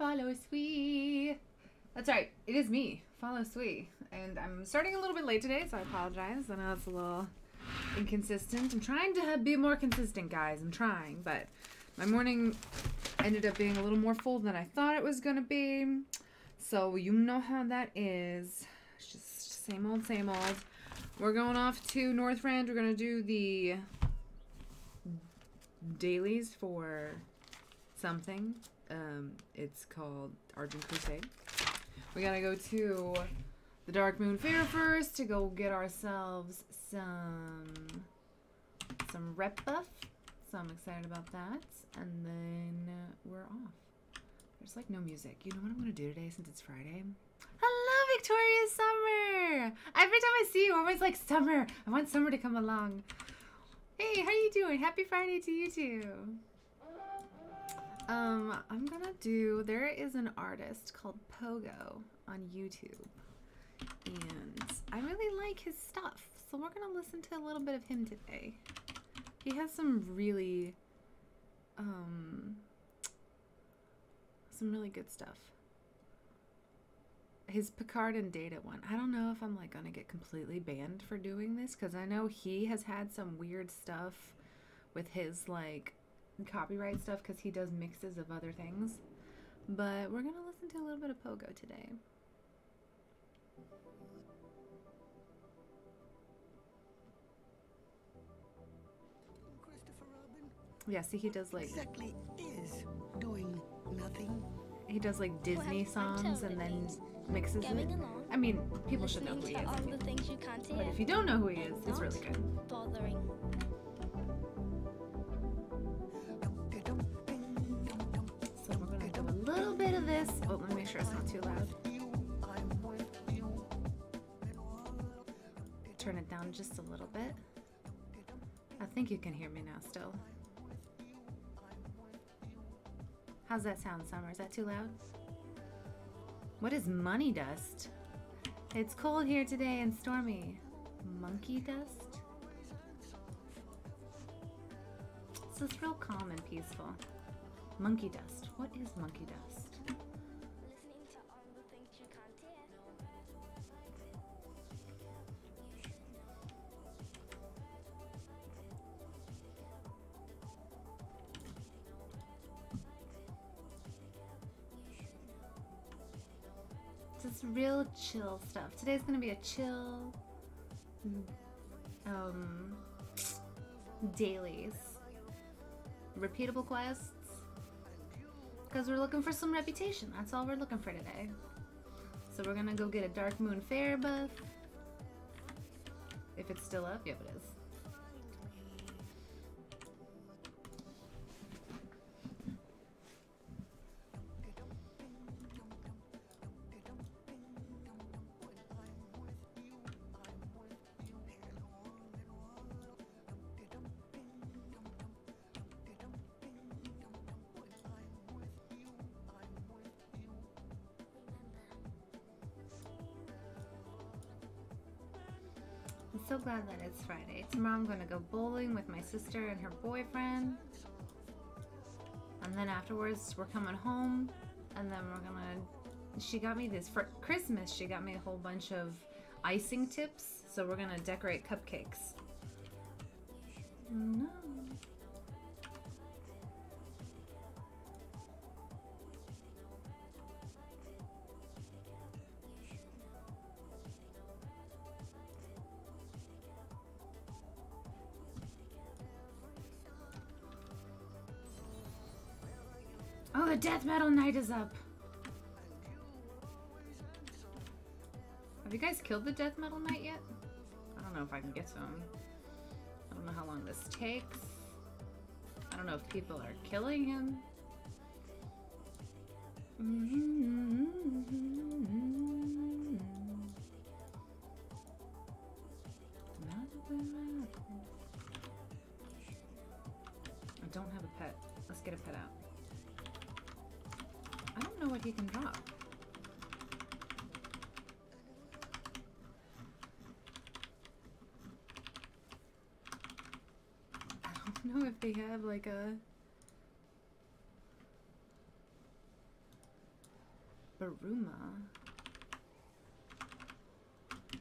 Follow Sweet. That's right, it is me, Follow Sweet. And I'm starting a little bit late today, so I apologize. I know it's a little inconsistent. I'm trying to be more consistent, guys. I'm trying, but my morning ended up being a little more full than I thought it was going to be. So you know how that is. It's just same old, same old. We're going off to Northrend. We're going to do the dailies for something. It's called Argent Crusade. We gotta go to the Dark Moon Fair first to go get ourselves some rep buff. So I'm excited about that. And then we're off. There's like no music. You know what I'm gonna do today since it's Friday? Hello, Victoria Summer! Every time I see you, I'm always like, Summer! I want Summer to come along. Hey, how you doing? Happy Friday to you too. I'm gonna do, there is an artist called Pogo on YouTube, and I really like his stuff, so we're gonna listen to a little bit of him today. He has some really good stuff. His Picard and Data one, I don't know if I'm like gonna get completely banned for doing this, because I know he has had some weird stuff with his like copyright stuff because he does mixes of other things, but we're gonna listen to a little bit of Pogo today. Yeah, see, he does like exactly is doing nothing. He does like Disney songs and then mixes it. I mean, people should know who he is. But if you don't know who he is, it's really good. Bothering. So we're gonna do a little bit of this. Oh, let me make sure it's not too loud. Turn it down just a little bit. I think you can hear me now still. How's that sound, Summer? Is that too loud? What is money dust? It's cold here today and stormy. Monkey dust? It's just real calm and peaceful. Monkey dust. What is monkey dust? Listening to all the things you can't hear. Just real chill stuff. Today's gonna be a chill dailies. Repeatable quests. Because we're looking for some reputation. That's all we're looking for today. So we're gonna go get a Dark Moon Fair buff. If it's still up, yep it is. I'm so glad that it's Friday. Tomorrow I'm gonna go bowling with my sister and her boyfriend. And then afterwards we're coming home, and then we're gonna, she got me this, for Christmas she got me a whole bunch of icing tips, so we're gonna decorate cupcakes. No. Oh, the death metal night is up. Have you guys killed the death metal knight yet? I don't know if I can get to him. I don't know how long this takes. I don't know if people are killing him. I don't have a pet. Let's get a pet out. I don't know what he can drop. I don't know if they have like a Baruma.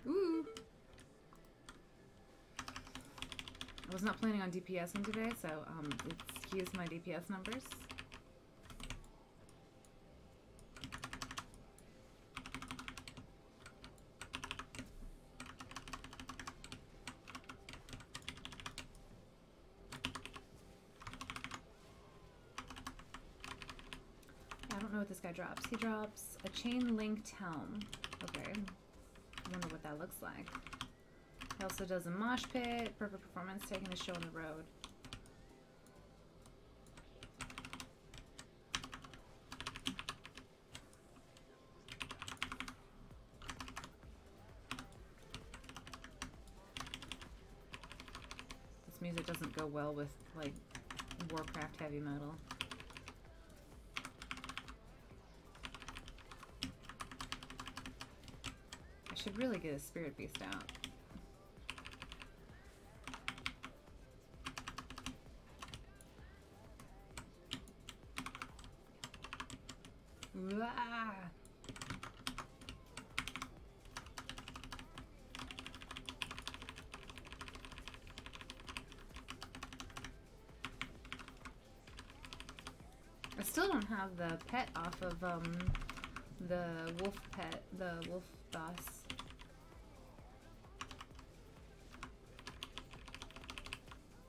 Ooh. I was not planning on DPSing today, so excuse my DPS numbers. I don't know what this guy drops. He drops a chain linked helm. Okay. I wonder what that looks like. He also does a mosh pit, perfect performance, taking a show on the road. This music doesn't go well with, like, Warcraft heavy metal. I should really get a spirit beast out. Ah. I still don't have the pet off of the wolf pet, the wolf boss.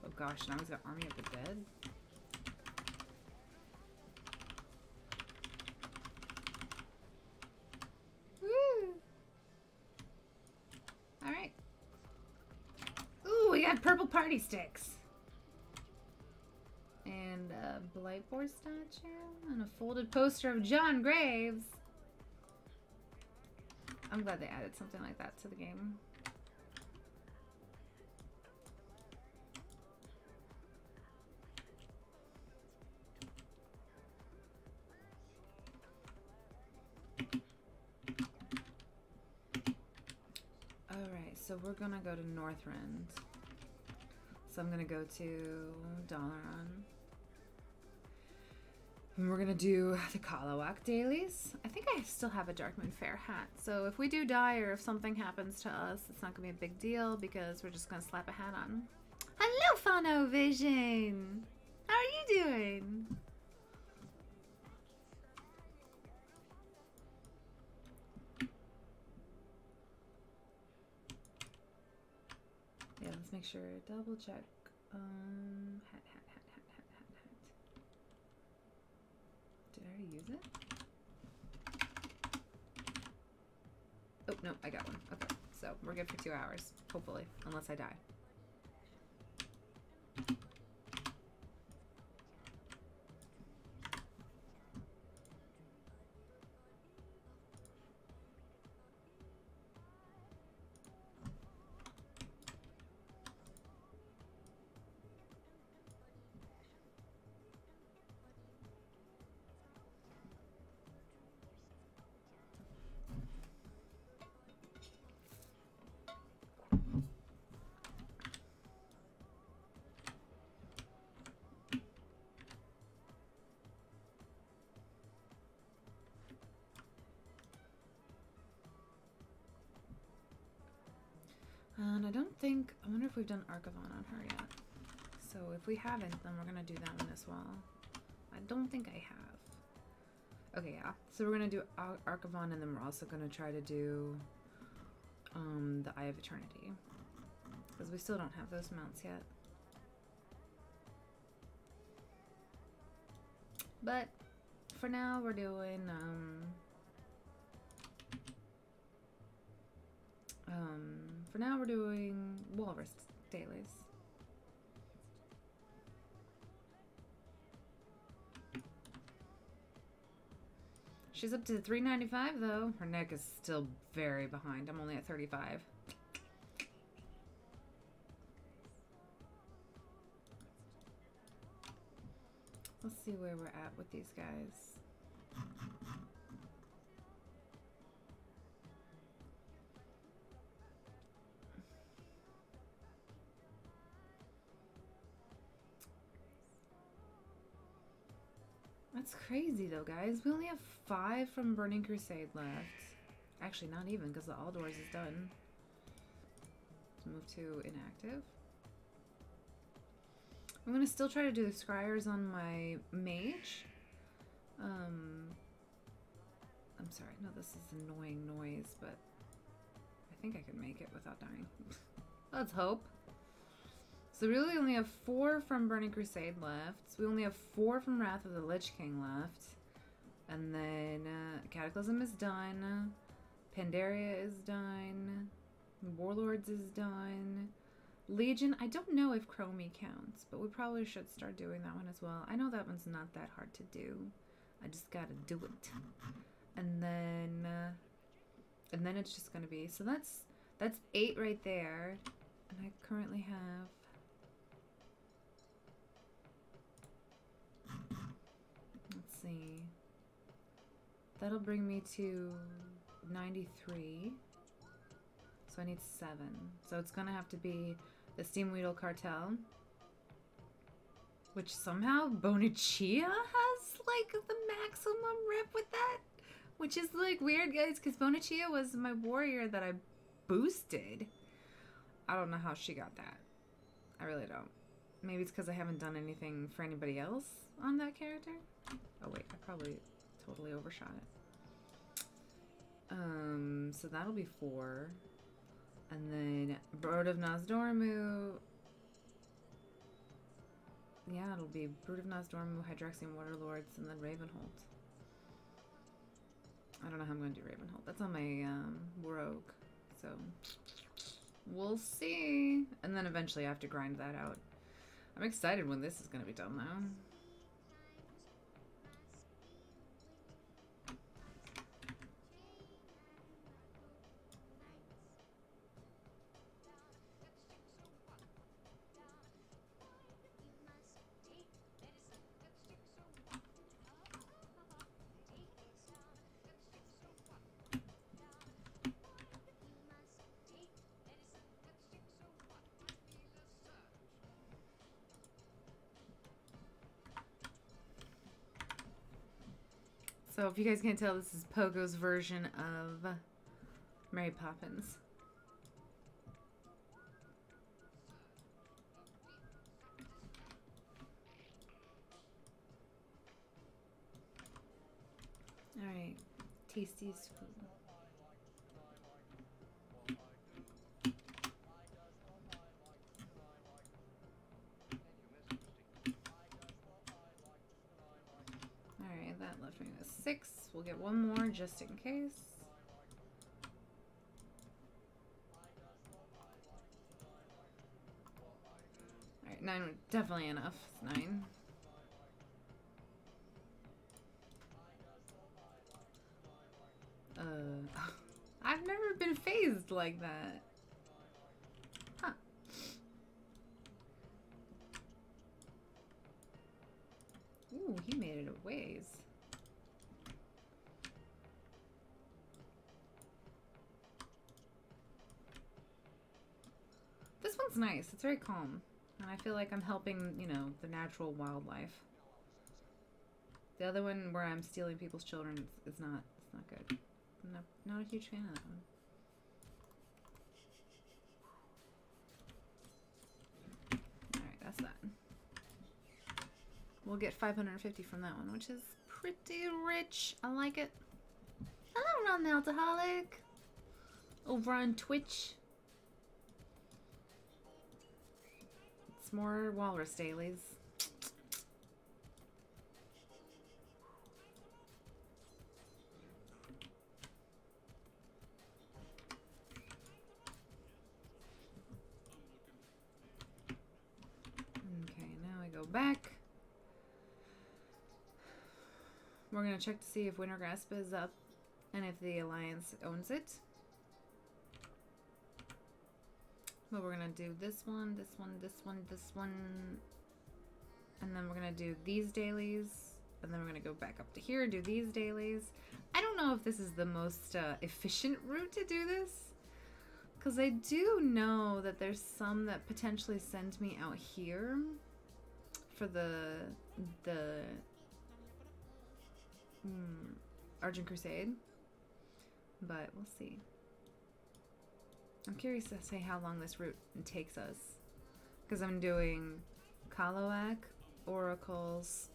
Oh gosh, now he's got Army of the Dead. Alright. Ooh, we got purple party sticks. And a Blightboard statue. And a folded poster of John Graves. I'm glad they added something like that to the game. Alright, so we're gonna go to Northrend. So I'm gonna go to Dalaran. And we're gonna do the Kalawak dailies. I think I still have a Dark Moon Fair hat. So if we do die or if something happens to us, it's not gonna be a big deal because we're just gonna slap a hat on. Hello, Fano Vision! How are you doing? Yeah, let's make sure. Double check. Hat. Did I already use it? Oh, no, I got one. Okay, so we're good for 2 hours, hopefully, unless I die. And I don't think, I wonder if we've done Archivon on her yet. So if we haven't, then we're gonna do that one as well. I don't think I have. Okay, yeah. So we're gonna do Archivon, and then we're also gonna try to do the Eye of Eternity. Because we still don't have those mounts yet. But for now, we're doing Walrus dailies. She's up to 395 though. Her neck is still very behind. I'm only at 35. Let's see where we're at with these guys. I That's crazy though, guys. We only have 5 from Burning Crusade left. Actually, not even, because the All Doors is done. Let's move to inactive. I'm gonna still try to do the scryers on my mage. I'm sorry, no, this is annoying noise, but I think I can make it without dying. Let's hope. So we really only have 4 from Burning Crusade left. So we only have 4 from Wrath of the Lich King left. And then Cataclysm is done. Pandaria is done. Warlords is done. Legion, I don't know if Chromie counts, but we probably should start doing that one as well. I know that one's not that hard to do. I just gotta do it. And then it's just gonna be, so that's 8 right there. And I currently have, let's see, that'll bring me to 93. So I need 7. So it's gonna have to be the Steamweedle Cartel, which somehow Bonachia has like the maximum rep with that, which is like weird, guys, because Bonachia was my warrior that I boosted. I don't know how she got that. I really don't. Maybe it's because I haven't done anything for anybody else on that character. Oh wait, I probably totally overshot it. So that'll be 4. And then Brood of Nozdormu. Yeah, it'll be Brood of Nozdormu, Hydraxian Waterlords, and then Ravenhold. I don't know how I'm going to do Ravenhold. That's on my Rogue. So we'll see. And then eventually I have to grind that out. I'm excited when this is going to be done though. So if you guys can't tell, this is Pogo's version of Mary Poppins. Alright, tasty spoon. Alright, that left me with 6. We'll get 1 more just in case. Alright, 9 was definitely enough. It's 9. I've never been phased like that. Huh. Ooh, he made it a ways. This one's nice. It's very calm. And I feel like I'm helping, you know, the natural wildlife. The other one where I'm stealing people's children is not good. I'm not a huge fan of that one. Alright, that's that. We'll get 550 from that one, which is pretty rich. I like it. Hello, non-alcoholic. Over on Twitch. It's more walrus dailies. Back. We're gonna check to see if Wintergrasp is up and if the Alliance owns it. But we're gonna do this one, this one, this one, this one, and then we're gonna do these dailies, and then we're gonna go back up to here and do these dailies. I don't know if this is the most efficient route to do this, because I do know that there's some that potentially send me out here for the Argent Crusade. But we'll see. I'm curious to see how long this route takes us. Because I'm doing Kalawak, Oracles,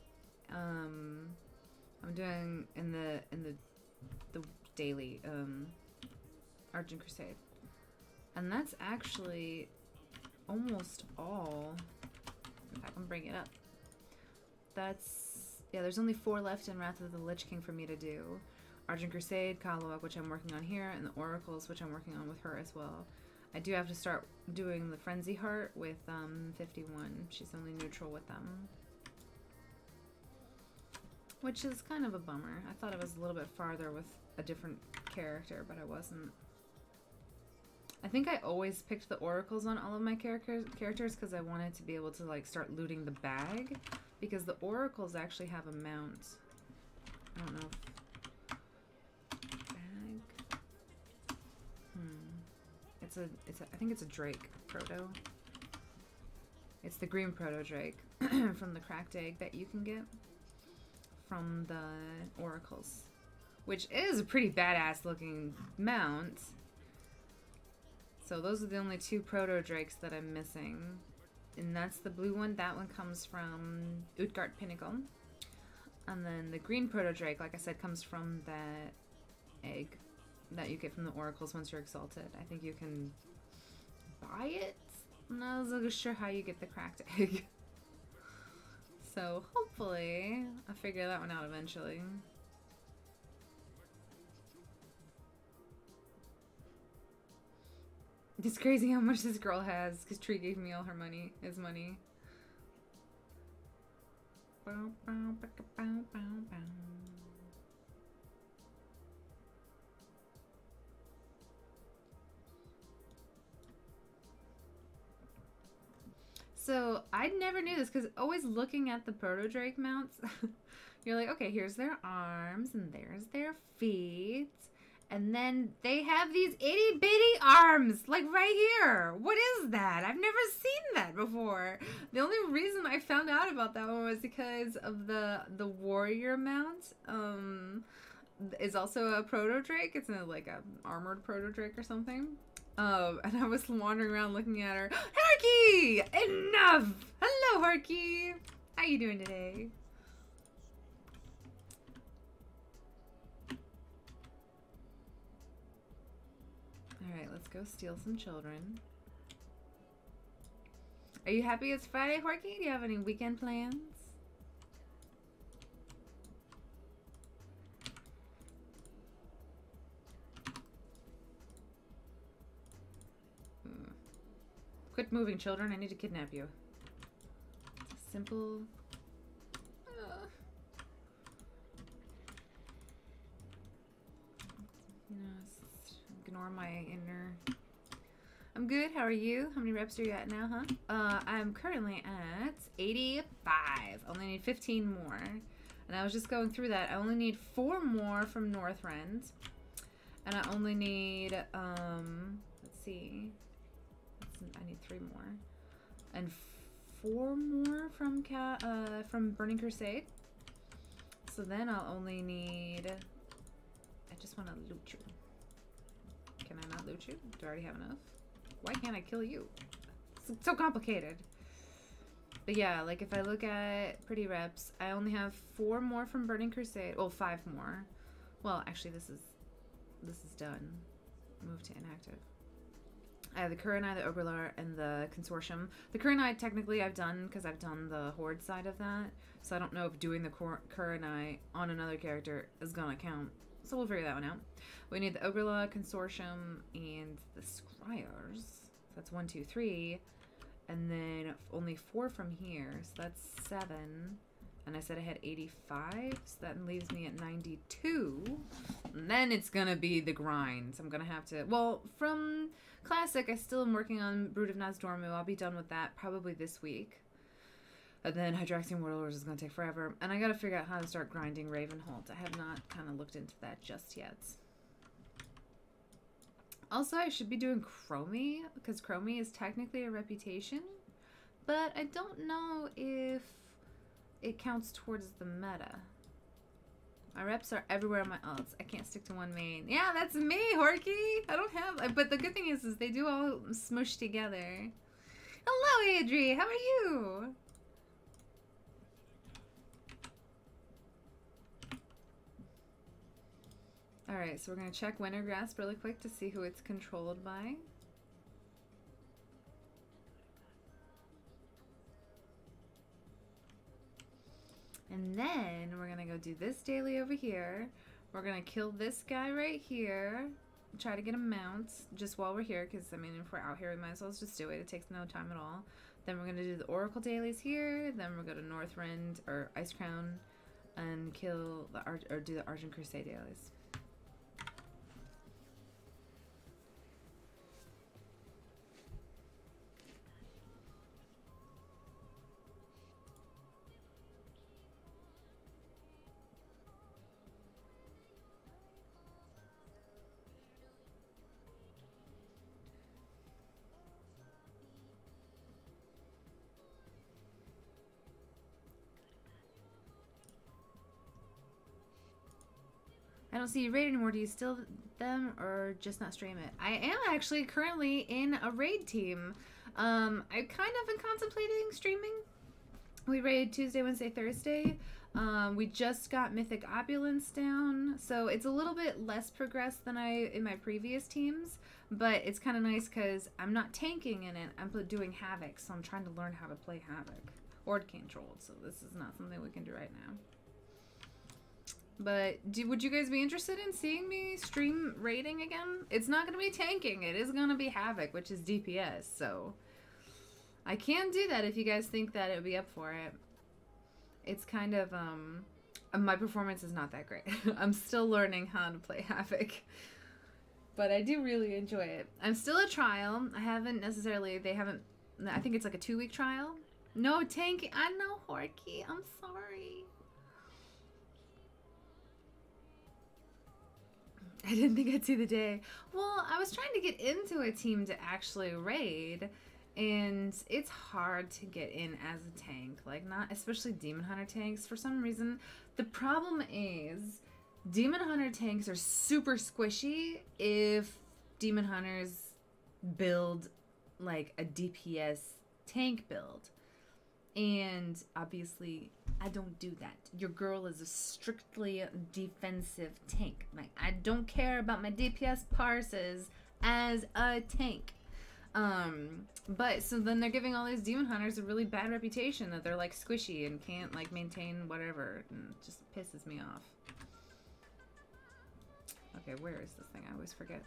I'm doing in the daily Argent Crusade. And that's actually almost all. If I can bring it up. That's, yeah, there's only 4 left in Wrath of the Lich King for me to do. Argent Crusade, Kalawak, which I'm working on here, and the Oracles, which I'm working on with her as well. I do have to start doing the Frenzy Heart with 51. She's only neutral with them. Which is kind of a bummer. I thought it was a little bit farther with a different character, but I wasn't. I think I always picked the Oracles on all of my characters because I wanted to be able to like start looting the bag, because the Oracles actually have a mount. I don't know if bag. I think it's a Drake proto. It's the green proto Drake from the cracked egg that you can get from the Oracles, which is a pretty badass looking mount. So those are the only 2 proto Drakes that I'm missing, and that's the blue one. That one comes from Utgard Pinnacle, and then the green proto Drake, like I said, comes from that egg that you get from the Oracles once you're exalted. I think you can buy it. I'm not so sure how you get the cracked egg. So hopefully I'll figure that one out eventually. It's crazy how much this girl has, because Tree gave me all her money, his money. So I never knew this, because always looking at the Proto Drake mounts, you're like, okay, here's their arms and there's their feet, and then they have these itty bitty arms, like right here. What is that? I've never seen that before. The only reason I found out about that one was because of the warrior mount. Is also a Proto Drake. It's like a armored Proto Drake or something. And I was wandering around looking at her. Harky! Enough! Hello, Harky! How you doing today? Alright, let's go steal some children. Are you happy it's Friday, Harky? Do you have any weekend plans? Quit moving, children. I need to kidnap you. Simple. You know, ignore my inner. I'm good. How are you? How many reps are you at now, huh? I'm currently at 85. Only need 15 more. And I was just going through that. I only need 4 more from Northrend. And I only need, let's see. I need 3 more, and 4 more from Burning Crusade. So then I'll only need. I just want to loot you. Can I not loot you? Do I already have enough? Why can't I kill you? It's so complicated. But yeah, like if I look at pretty reps, I only have 4 more from Burning Crusade. Well, 5 more. Well, actually, this is done. Move to inactive. I have the Kurenai, the Ogrelar, and the Consortium. The Kurenai, technically, I've done because I've done the Horde side of that. So I don't know if doing the Kurenai on another character is going to count. So we'll figure that one out. We need the Ogrelar, Consortium, and the Scryers. So that's 1, 2, 3. And then only 4 from here. So that's 7. And I said I had 85. So that leaves me at 92. And then it's going to be the grind. So I'm going to have to... Well, from... Classic, I still am working on Brood of Nazdormu. I'll be done with that probably this week. And then Hydraxian Warlords is going to take forever. And I got to figure out how to start grinding Ravenholt. I have not kind of looked into that just yet. Also, I should be doing Chromie, because Chromie is technically a reputation. But I don't know if it counts towards the meta. My reps are everywhere on my ults. I can't stick to one main. Yeah, that's me, Horky. I don't have... But the good thing is they do all smush together. Hello, Adri. How are you? Alright, so we're going to check Winter Grasp really quick to see who it's controlled by. And then we're going to go do this daily over here. We're going to kill this guy right here. Try to get a mount just while we're here, because, I mean, if we're out here, we might as well just do it. It takes no time at all. Then we're going to do the Oracle dailies here. Then we'll go to Northrend, or Ice Crown, and kill, or do the Argent Crusade dailies. I don't see you raid anymore. Do you still them or just not stream it? I am actually currently in a raid team. I kind of been contemplating streaming. We raid Tuesday, Wednesday, Thursday. We just got Mythic Opulence down, so it's a little bit less progressed than in my previous teams, but it's kind of nice because I'm not tanking in it. I'm doing Havoc, so I'm trying to learn how to play Havoc. Horde controlled, so this is not something we can do right now. But would you guys be interested in seeing me stream raiding again? It's not going to be tanking. It is going to be Havoc, which is DPS. So I can do that if you guys think that it would be up for it. It's kind of, my performance is not that great. I'm still learning how to play Havoc. But I do really enjoy it. I'm still a trial. I haven't necessarily, I think it's like a 2-week trial. No tanking. I know, Horky. I'm sorry. I didn't think I'd see the day. Well, I was trying to get into a team to actually raid, and it's hard to get in as a tank. Like, not especially Demon Hunter tanks. For some reason, the problem is Demon Hunter tanks are super squishy if Demon Hunters build like a DPS tank build. And obviously, I don't do that. Your girl is a strictly defensive tank. Like, I don't care about my DPS parses as a tank. But so then they're giving all these Demon Hunters a really bad reputation that they're like squishy and can't like maintain whatever, and it just pisses me off. Okay, where is this thing? I always forget.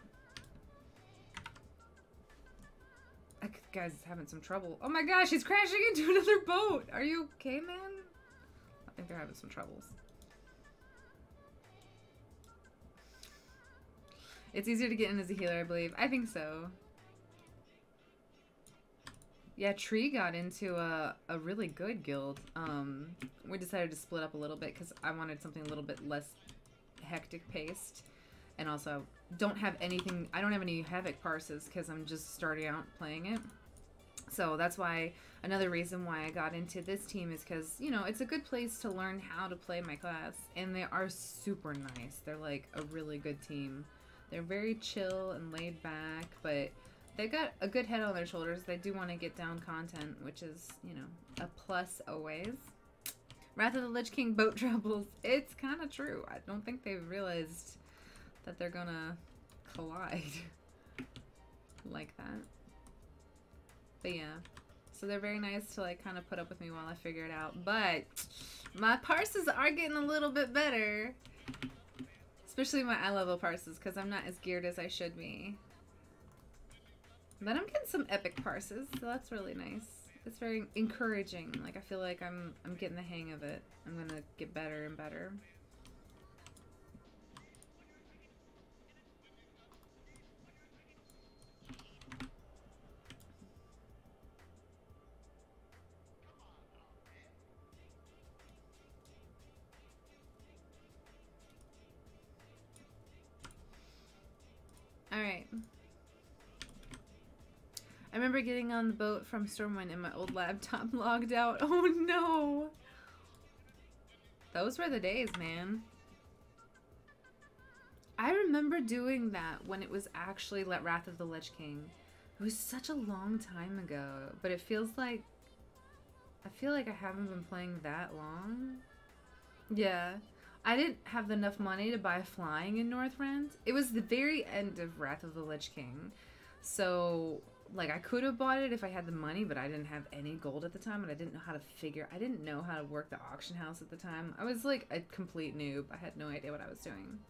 That guy's having some trouble. Oh my gosh, he's crashing into another boat. Are you okay, man? I think they're having some troubles. It's easier to get in as a healer, I believe. I think so. Yeah, Tree got into a really good guild. We decided to split up a little bit because I wanted something a little bit less hectic paced. And also, don't have anything, I don't have any Havoc parses because I'm just starting out playing it. So that's why, another reason why I got into this team is because, you know, it's a good place to learn how to play my class. And they are super nice. They're like a really good team. They're very chill and laid back, but they've got a good head on their shoulders. They do want to get down content, which is, you know, a plus always. Wrath of the Lich King boat troubles. It's kind of true. I don't think they've realized that they're gonna collide like that. But yeah, so they're very nice to like kind of put up with me while I figure it out. But my parses are getting a little bit better, especially my eye level parses, because I'm not as geared as I should be. But I'm getting some epic parses, so that's really nice. It's very encouraging. Like, I feel like I'm getting the hang of it. I'm gonna get better and better. Alright. I remember getting on the boat from Stormwind and my old laptop logged out. Oh no! Those were the days, man. remember doing that when it was actually Wrath of the Lich King. It was such a long time ago, but it feels like... I feel like I haven't been playing that long. Yeah. I didn't have enough money to buy flying in Northrend. It was the very end of Wrath of the Lich King. So, like, I could have bought it if I had the money, but I didn't have any gold at the time, and I didn't know how to I didn't know how to work the auction house at the time. I was, like, a complete noob. I had no idea what I was doing.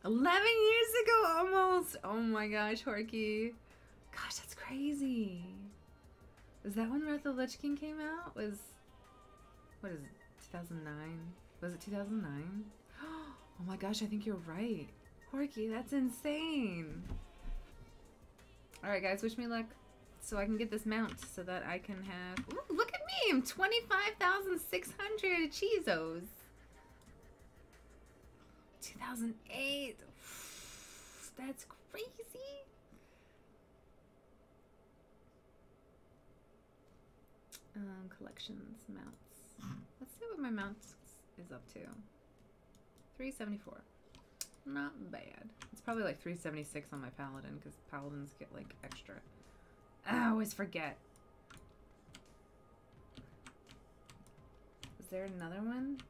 11 years ago, almost! Oh my gosh, Horky. Gosh, that's crazy. Is that when Wrath of the Lich King came out? What is it, 2009? Was it 2009? Oh my gosh, I think you're right. Horky, that's insane. Alright guys, wish me luck so I can get this mount so that I can have... Ooh, look at me! I'm 25,600 Cheezos. 2008. That's crazy. Collections, mounts. Let's see what my mount is up to. 374. Not bad. It's probably like 376 on my paladin because paladins get like extra. I always forget. Is there another one?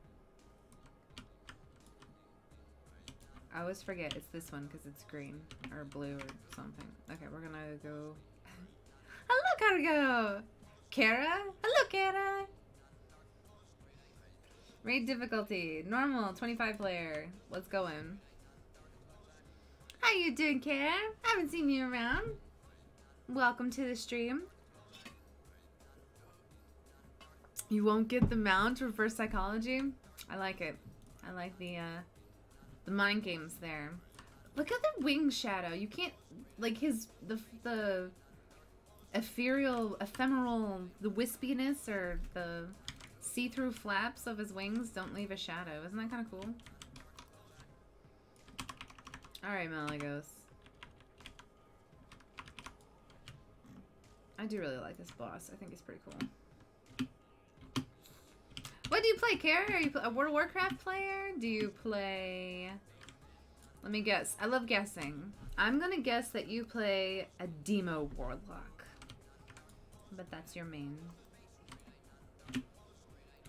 I always forget it's this one because it's green or blue or something. Okay, we're gonna go. Hello, Cargo! Kara? Hello, Kara! Raid difficulty. Normal, 25 player. Let's go in. How you doing, Kara? Haven't seen you around. Welcome to the stream. You won't get the mount, reverse psychology. I like it. I like the mind games there. Look at the wing shadow. You can't, like the ephemeral, the wispiness or the see-through flaps of his wings don't leave a shadow. Isn't that kind of cool? Alright, Malagos. I do really like this boss. I think he's pretty cool. What do you play, Kara? Are you a World of Warcraft player? Do you play... Let me guess. I love guessing. I'm gonna guess that you play a Demo Warlock. But that's your main.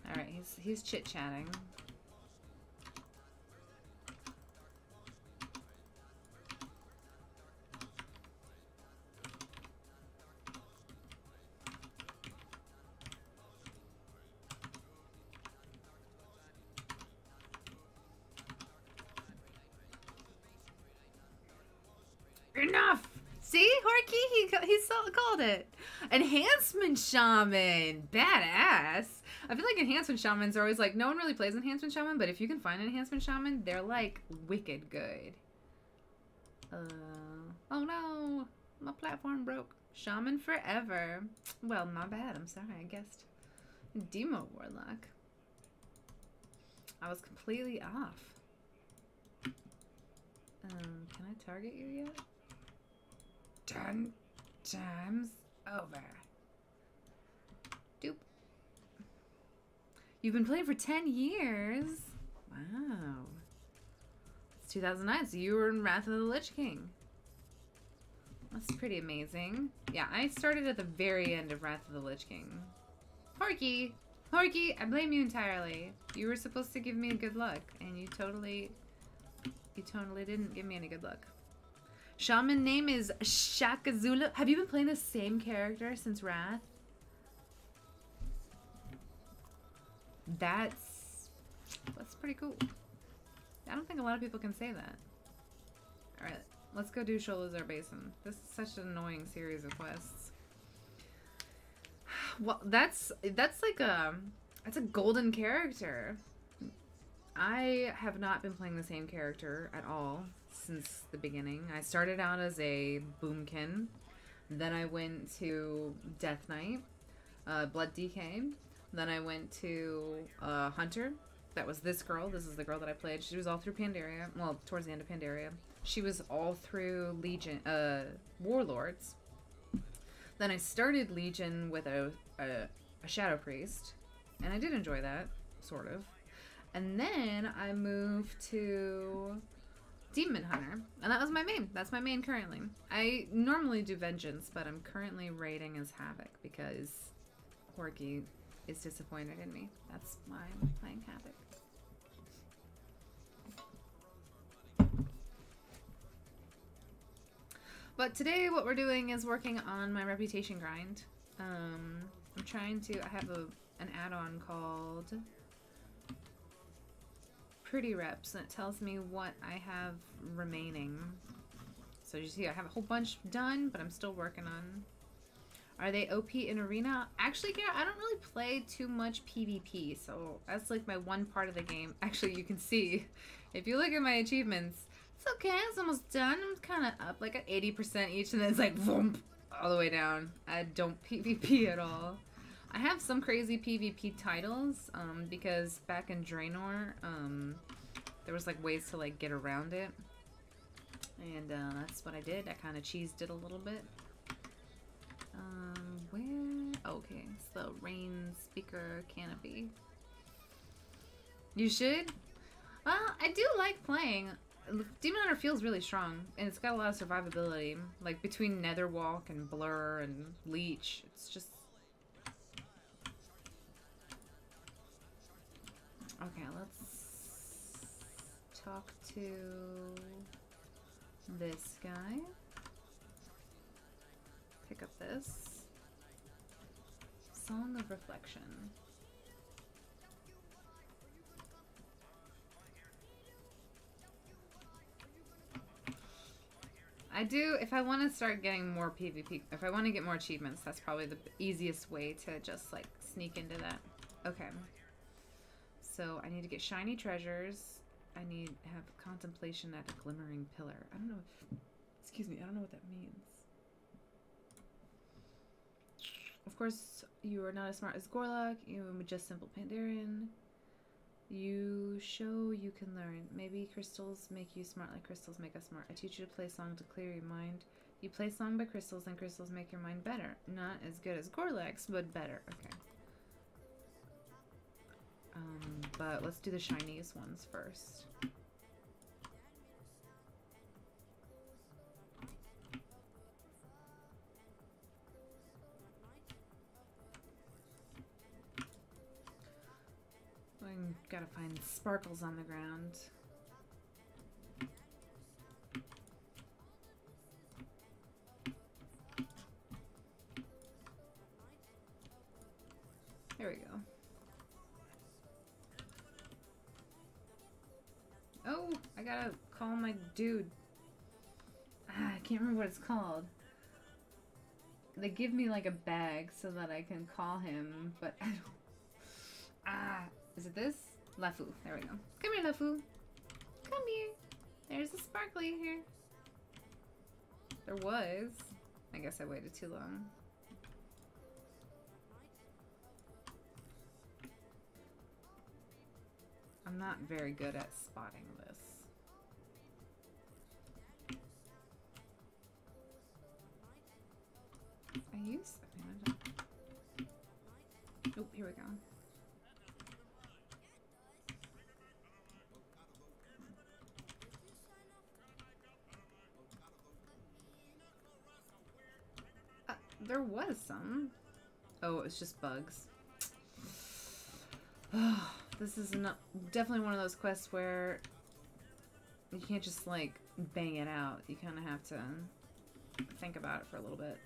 Alright, he's chit-chatting. Enough! See, Horky, he called it. Enhancement Shaman, badass. I feel like Enhancement Shamans are always like, no one really plays Enhancement Shaman, but if you can find an Enhancement Shaman, they're like wicked good. Oh no, my platform broke. Shaman forever. Well, my bad. I'm sorry. I guessed Demo Warlock. I was completely off. Can I target you yet? 10 times over. Doop. You've been playing for 10 years. Wow. It's 2009, so you were in Wrath of the Lich King. That's pretty amazing. Yeah, I started at the very end of Wrath of the Lich King. Horky! Horky, I blame you entirely. You were supposed to give me good luck, and you totally didn't give me any good luck. Shaman name is Shakazula. Have you been playing the same character since Wrath? That's pretty cool. I don't think a lot of people can say that. Alright, let's go do Sholazar Basin. This is such an annoying series of quests. Well, that's like that's a golden character. I have not been playing the same character at all since the beginning. I started out as a Boomkin, then I went to Death Knight, Blood DK, then I went to Hunter. That was this girl. This is the girl that I played. She was all through Pandaria. Well, towards the end of Pandaria. She was all through Legion, Warlords. Then I started Legion with a Shadow Priest, and I did enjoy that, sort of. And then I moved to Demon Hunter. And that was my main. That's my main currently. I normally do Vengeance, but I'm currently raiding as Havoc because Horky is disappointed in me. That's why I'm playing Havoc. But today what we're doing is working on my reputation grind. I'm trying to, I have an add-on called Pretty Reps, and it tells me what I have remaining. So you see I have a whole bunch done, but I'm still working on. Are they OP in Arena? Actually, Garrett, I don't really play too much PvP, so that's like my one part of the game. Actually, you can see, if you look at my achievements, it's okay, it's almost done. I'm kind of up like at 80% each, and then it's like, voomp, all the way down. I don't PvP at all. I have some crazy PvP titles, because back in Draenor, there was like ways to like get around it. And that's what I did. I kind of cheesed it a little bit. Where? Okay, it's the rain speaker canopy. You should? Well, I do like playing. Demon Hunter feels really strong, and it's got a lot of survivability. Like between Netherwalk and Blur and Leech, it's just... Okay, let's talk to this guy. Pick up this. Song of Reflection. I do, if I want to start getting more PvP, if I want to get more achievements, that's probably the easiest way to just like sneak into that. Okay. So I need to get shiny treasures. I need to have contemplation at a glimmering pillar. I don't know if, excuse me, I don't know what that means. Of course, you are not as smart as Gorlok. You are just simple Pandaren. You show you can learn. Maybe crystals make you smart like crystals make us smart. I teach you to play song to clear your mind. You play song by crystals and crystals make your mind better. Not as good as Gorlak's, but better. Okay. But let's do the shiniest ones first. I gotta find sparkles on the ground. There we go. Oh, I gotta call my dude. I can't remember what it's called. They give me like a bag so that I can call him, but I don't... Is it this? Lafu. There we go. Come here, Lafu. Come here. There's a sparkly here. There was. I guess I waited too long. I'm not very good at spotting this. I use... Oh, here we go. There was some. Oh, it's just bugs. This is definitely one of those quests where you can't just like bang it out. You kind of have to think about it for a little bit.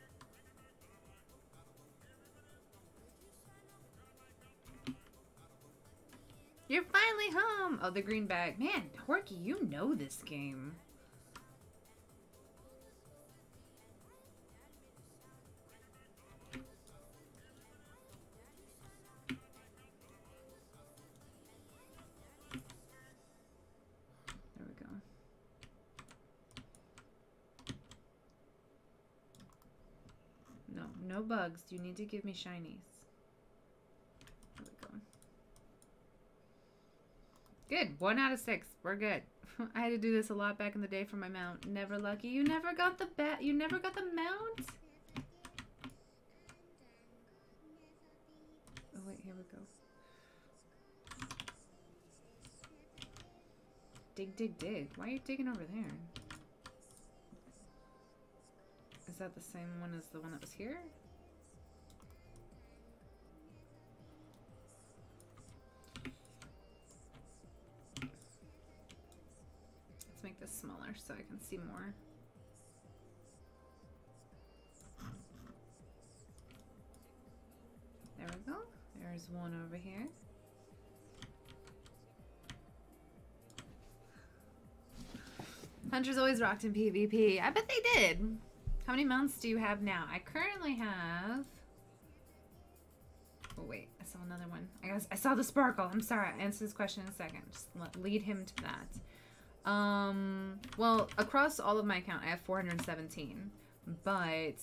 You're finally home! Oh, the green bag. Man, Horky, you know this game. No bugs. You need to give me shinies. There we go. Good. 1 out of 6. We're good. I had to do this a lot back in the day for my mount. Never lucky. You never got the you never got the mount? Oh wait, here we go. Dig, dig, dig. Why are you digging over there? Is that the same one as the one that was here? Let's make this smaller so I can see more. There we go. There's one over here. Hunters always rocked in PvP. I bet they did. How many mounts do you have now? I currently have... Oh wait, I saw another one. I saw the sparkle. I'm sorry. I'll answer this question in a second. Just lead him to that. Well, across all of my account, I have 417. But,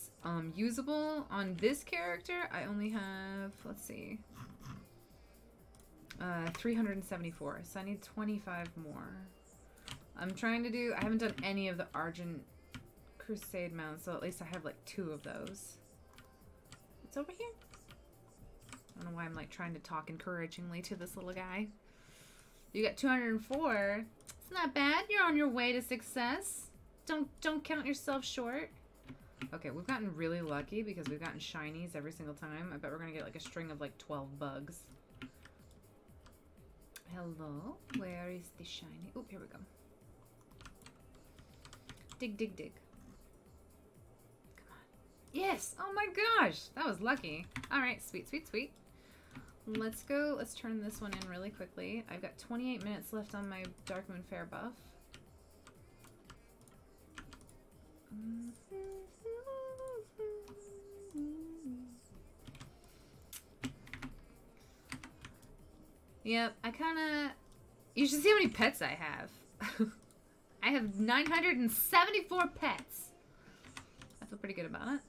usable on this character, I only have, let's see, 374. So I need 25 more. I'm trying to do, I haven't done any of the Argent Crusade mounts, so at least I have like 2 of those. It's over here. I don't know why I'm like trying to talk encouragingly to this little guy. You got 204. It's not bad. You're on your way to success. Don't count yourself short. Okay, we've gotten really lucky because we've gotten shinies every single time. I bet we're gonna get like a string of like 12 bugs. Hello, where is the shiny? Oh, here we go. Dig, dig, dig. Come on. Yes! Oh my gosh! That was lucky. Alright, sweet, sweet, sweet. Let's go. Let's turn this one in really quickly. I've got 28 minutes left on my Dark Moon Fair buff. Yep, I kinda... You should see how many pets I have. I have 974 pets. I feel pretty good about it.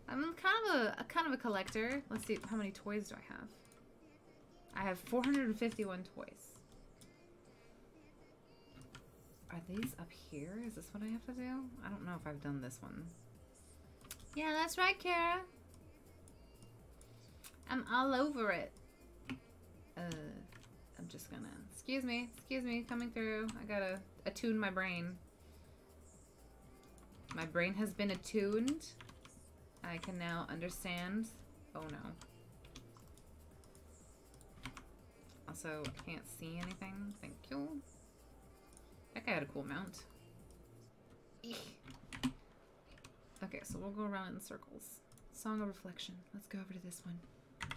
I'm kind of a collector. Let's see, how many toys do I have? I have 451 toys. Are these up here? Is this what I have to do? I don't know if I've done this one. Yeah, that's right, Kara. I'm all over it. I'm just gonna... Excuse me, coming through. I gotta attune my brain. My brain has been attuned. I can now understand. Oh no. Also, I can't see anything. Thank you. That guy had a cool mount. Eek. Okay, so we'll go around in circles. Song of Reflection. Let's go over to this one.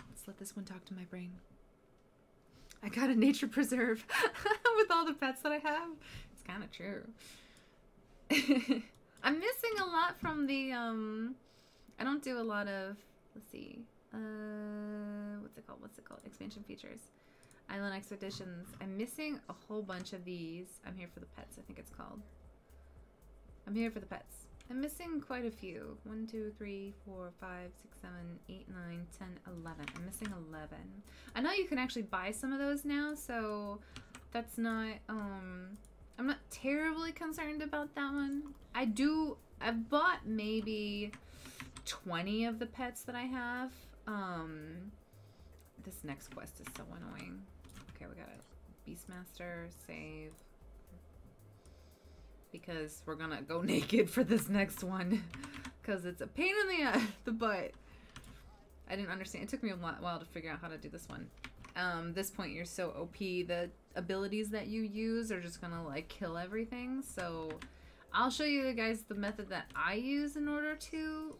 Let's let this one talk to my brain. I got a nature preserve with all the pets that I have. It's kind of true. I'm missing a lot from the, I don't do a lot of, let's see, what's it called? Expansion features. Island Expeditions. I'm missing a whole bunch of these. I'm here for the pets, I think it's called. I'm here for the pets. I'm missing quite a few. 1, 2, 3, 4, 5, 6, 7, 8, 9, 10, 11. I'm missing 11. I know you can actually buy some of those now, so that's not, I'm not terribly concerned about that one. I've bought maybe 20 of the pets that I have. This next quest is so annoying. Okay, we got a Beastmaster, save. Because we're gonna go naked for this next one. Because it's a pain in the butt. I didn't understand. It took me a while to figure out how to do this one. This point you're so OP, the abilities that you use are just gonna like kill everything. So I'll show you guys the method that I use in order to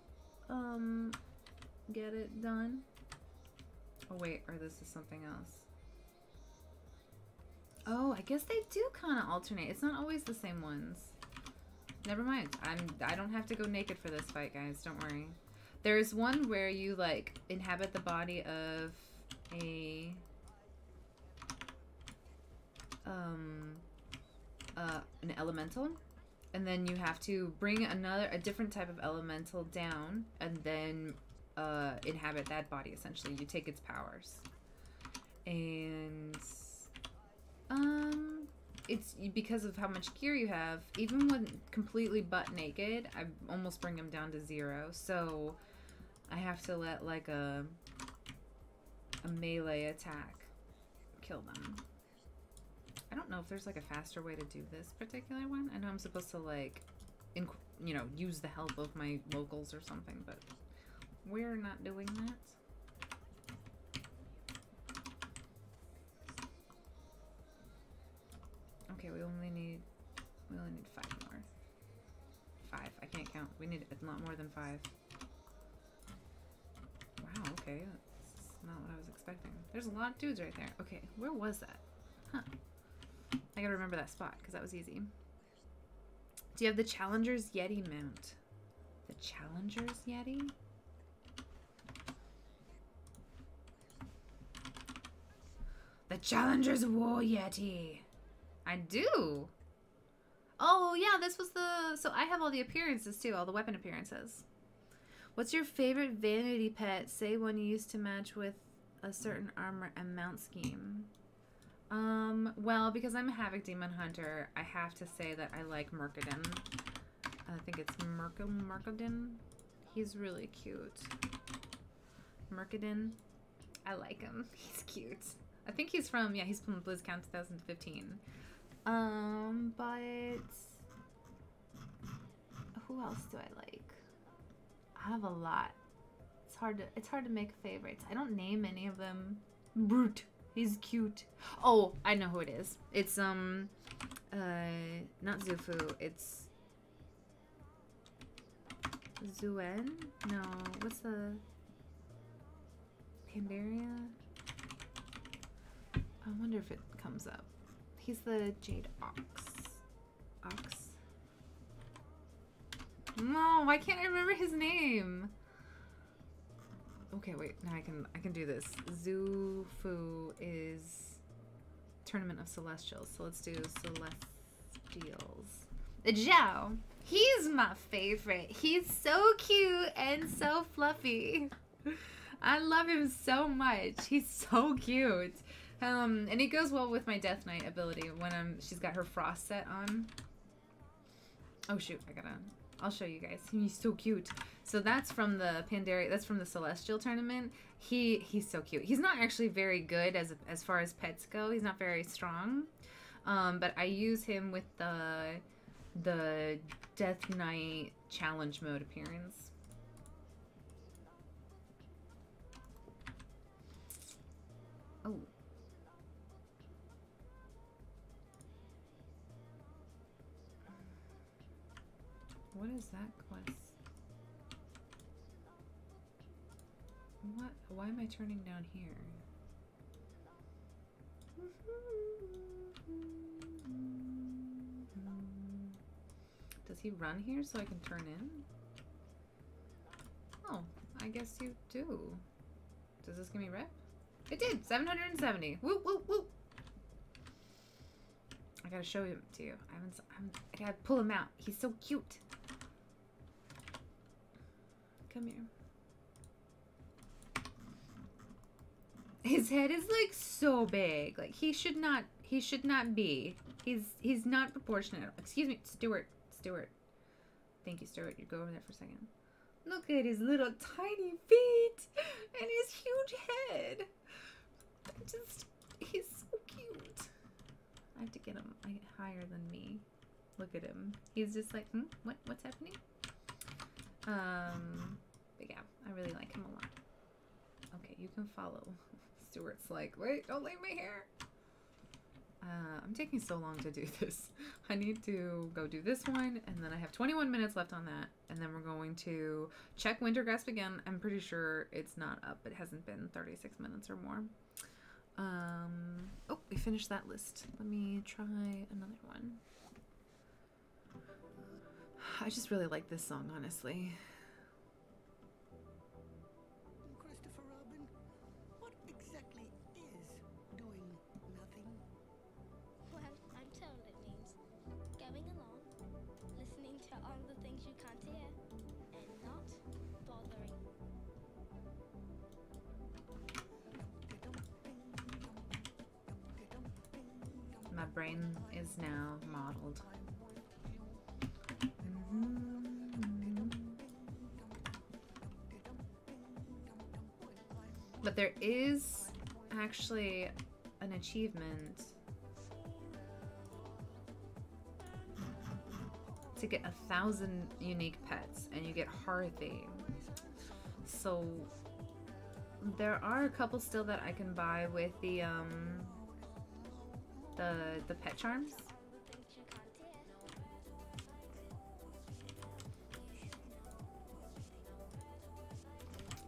get it done. Oh wait, or this is something else. Oh, I guess they do kind of alternate. It's not always the same ones. Never mind. I don't have to go naked for this fight, guys. Don't worry. There's one where you like inhabit the body of a an elemental, and then you have to bring a different type of elemental down, and then inhabit that body. Essentially, you take its powers, and it's because of how much gear you have. Even when completely butt naked, I almost bring them down to 0. So I have to let like a melee attack kill them. I don't know if there's like a faster way to do this particular one. I know I'm supposed to like, you know, use the help of my locals or something, but we're not doing that. Okay, we only need 5 more. 5. I can't count. We need a lot more than 5. Wow, okay. That's not what I was expecting. There's a lot of dudes right there. Okay, where was that? Huh. I gotta remember that spot, because that was easy. Do you have the Challenger's Yeti mount? The Challenger's Yeti? The Challenger's War Yeti! I do! Oh, yeah, this was the... So I have all the appearances, too. All the weapon appearances. What's your favorite vanity pet? Say one you used to match with a certain armor and mount scheme. Well, because I'm a Havoc Demon Hunter, I have to say that I like Mercadin. I think it's Mercadin. He's really cute. Mercadin. I like him. He's cute. I think he's from, yeah, he's from BlizzCon 2015. But who else do I like? I have a lot. It's hard to make favorites. I don't name any of them. Brute. He's cute. Oh, I know who it is. It's not Zufu. It's Zuen? No, what's the Pandaria? I wonder if it comes up. He's the Jade Ox. No, why can't I remember his name? Okay, wait. Now I can do this. Zufu is Tournament of Celestials. So let's do Celestials. Zhao. He's my favorite. He's so cute and so fluffy. I love him so much. He's so cute. And he goes well with my Death Knight ability when she's got her frost set on. Oh shoot, I'll show you guys. He's so cute. So that's from the Pandaria, that's from the Celestial tournament. He's so cute. He's not actually very good as far as pets go. He's not very strong. But I use him with the Death Knight challenge mode appearance. Oh. What is that quest? What? Why am I turning down here? Does he run here so I can turn in? Oh, I guess you do. Does this give me rep? It did! 770! Whoop, whoop, whoop! I gotta show him to you. I gotta pull him out. He's so cute. Come here. His head is like so big. Like he should not be. He's not proportionate. Excuse me, Stuart. Thank you, Stuart. You go over there for a second. Look at his little tiny feet and his huge head. He's so cute. I have to get him higher than me. Look at him. He's just like, what's happening? But yeah, I really like him a lot. Okay, you can follow. Stuart's like, wait, don't leave me here. I'm taking so long to do this. I need to go do this one, and then I have 21 minutes left on that, and then we're going to check Wintergrasp again. I'm pretty sure it's not up. It hasn't been 36 minutes or more. Oh, we finished that list. Let me try another one. I just really like this song, honestly. Christopher Robin, what exactly is doing nothing? Well, I'm told it means going along, listening to all the things you can't hear, and not bothering. My brain is now modeled. But there is actually an achievement to get 1,000 unique pets, and you get Hearthy. So there are a couple still that I can buy with the pet charms.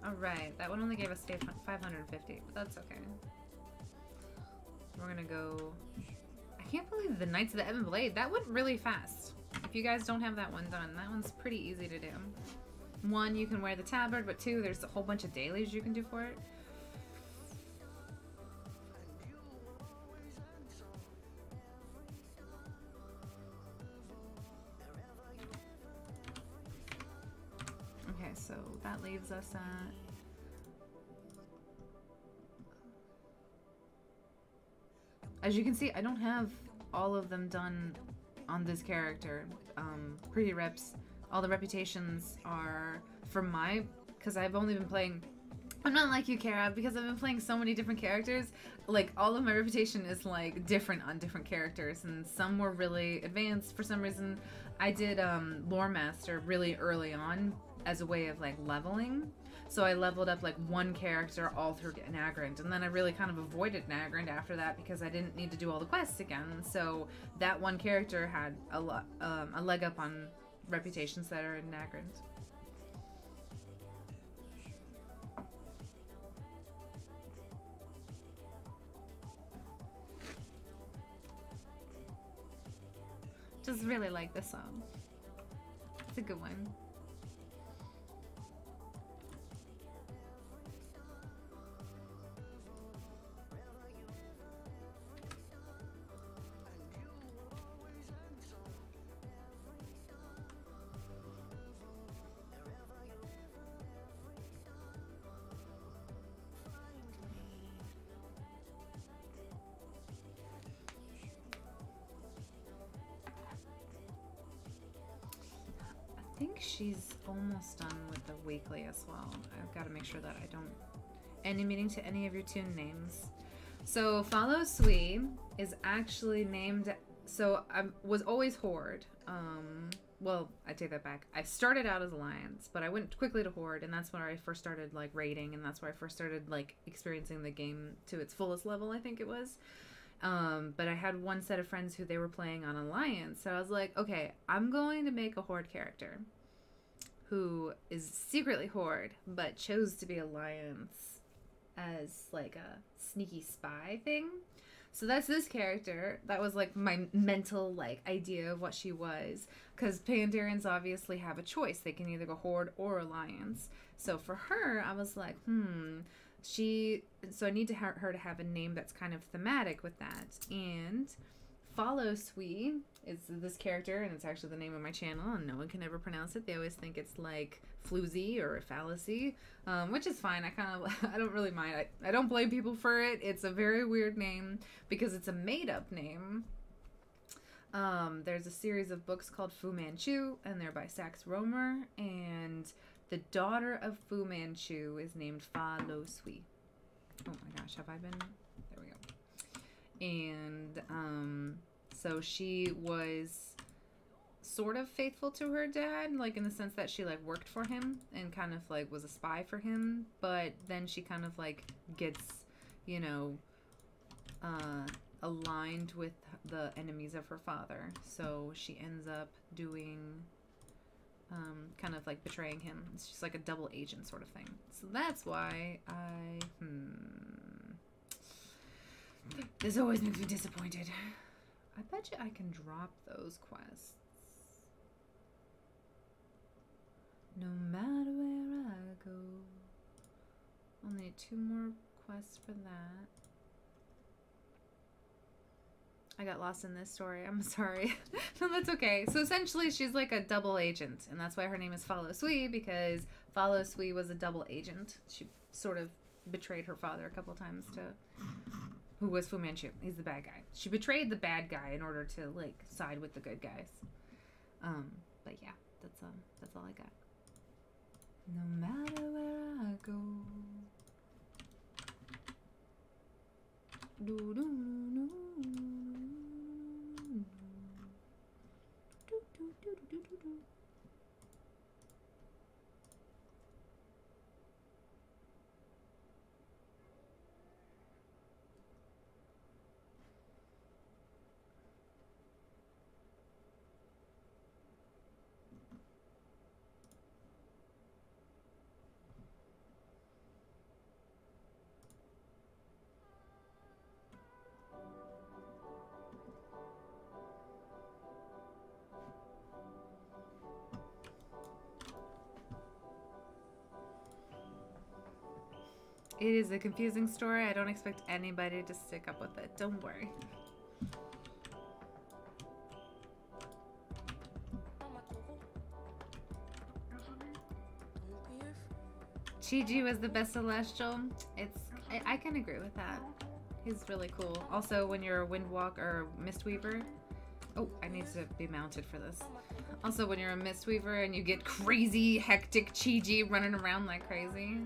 Alright, that one only gave us 550, but that's okay. We're gonna go... I can't believe the Knights of the Ebon Blade. That went really fast. If you guys don't have that one done, that one's pretty easy to do. One, you can wear the tabard, but two, there's a whole bunch of dailies you can do for it. Okay, so that leaves us at... As you can see, I don't have all of them done on this character. Pre-reps, all the reputations are for my... Because I've only been playing... I'm not like you, Kara, because I've been playing so many different characters. Like, all of my reputation is, like, different on different characters. And some were really advanced. For some reason, I did Lore Master really early on as a way of, like, leveling. So I leveled up like one character all through Nagrand, and then I really kind of avoided Nagrand after that because I didn't need to do all the quests again. So that one character had a leg up on reputations that are in Nagrand. Just really like this song. It's a good one. I think she's almost done with the weekly as well. I've got to make sure that I don't any meaning to any of your tune names. So Follow Sui is actually named, so I was always Horde. Well, I take that back. I started out as Alliance, but I went quickly to Horde, and that's where I first started like raiding, and that's where I first started like experiencing the game to its fullest level, I think it was. But I had one set of friends who they were playing on Alliance, so I was like, okay, I'm going to make a Horde character who is secretly Horde, but chose to be Alliance as like a sneaky spy thing. So that's this character. That was like my mental like idea of what she was, because Pandarians obviously have a choice. They can either go Horde or Alliance. So for her, I was like, so I need to her to have a name that's kind of thematic with that. And Follow Sui is this character, and it's actually the name of my channel, and no one can ever pronounce it. They always think it's like floozy or a fallacy, which is fine. I don't really mind. I don't blame people for it. It's a very weird name because it's a made-up name. There's a series of books called Fu Manchu, and they're by Sax Rohmer, and the daughter of Fu Manchu is named Follow Sui. Oh my gosh, have I been? There we go. And so she was sort of faithful to her dad, like in the sense that she like worked for him and kind of like was a spy for him, but then she kind of like gets, you know, aligned with the enemies of her father. So she ends up doing kind of like betraying him. It's just like a double agent sort of thing. So that's why this always makes me disappointed. I bet you I can drop those quests. No matter where I go. I'll need 2 more quests for that. I got lost in this story. I'm sorry. No, that's okay. So essentially, she's like a double agent, and that's why her name is Follow Sui, because Follow Sui was a double agent. She sort of betrayed her father a couple times to... Who was Fu Manchu. He's the bad guy. She betrayed the bad guy in order to, like, side with the good guys. But yeah, that's all I got. No matter where I go. Do do do do do do do do. It is a confusing story. I don't expect anybody to stick up with it. Don't worry. Chi-Ji was the best Celestial. I can agree with that. He's really cool. Also, when you're a Windwalker or Mistweaver. Oh, I need to be mounted for this. Also, when you're a Mistweaver and you get crazy, hectic Chi-Ji running around like crazy.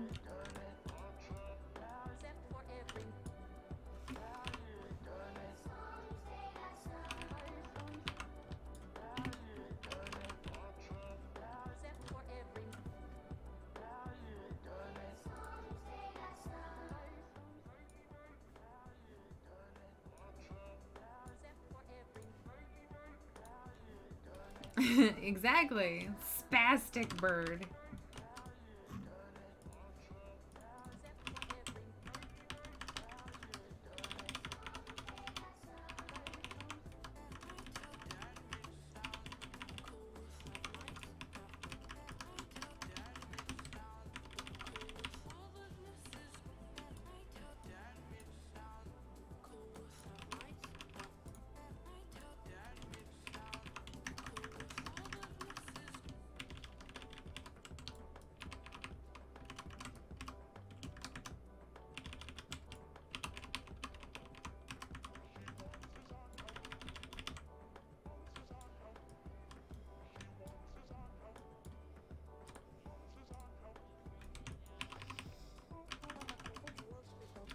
Exactly. Spastic bird.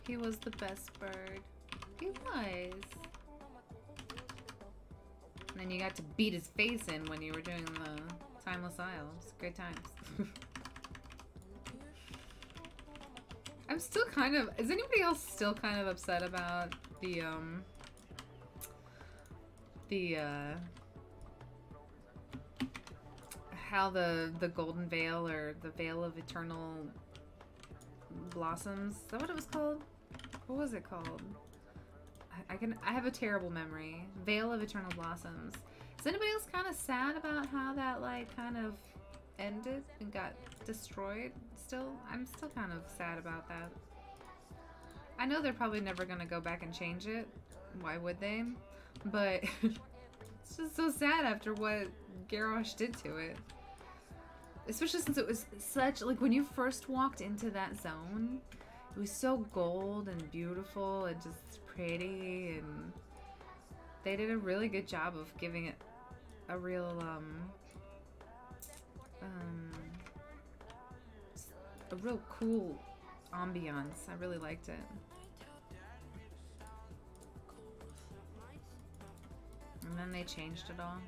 He was the best bird. He was. And then you got to beat his face in when you were doing the Timeless Isles. Good times. I'm still kind of... Is anybody else still kind of upset about the how the Golden Veil or the Veil of Eternal Blossoms? Is that what it was called? What was it called? I have a terrible memory. Veil of Eternal Blossoms. Is anybody else kind of sad about how that like kind of ended and got destroyed? Still, I'm still kind of sad about that. I know they're probably never gonna go back and change it. Why would they? But it's just so sad after what Garrosh did to it. Especially since it was such, like, when you first walked into that zone, it was so gold and beautiful and just pretty, and they did a really good job of giving it a real, a real cool ambiance. I really liked it. And then they changed it all.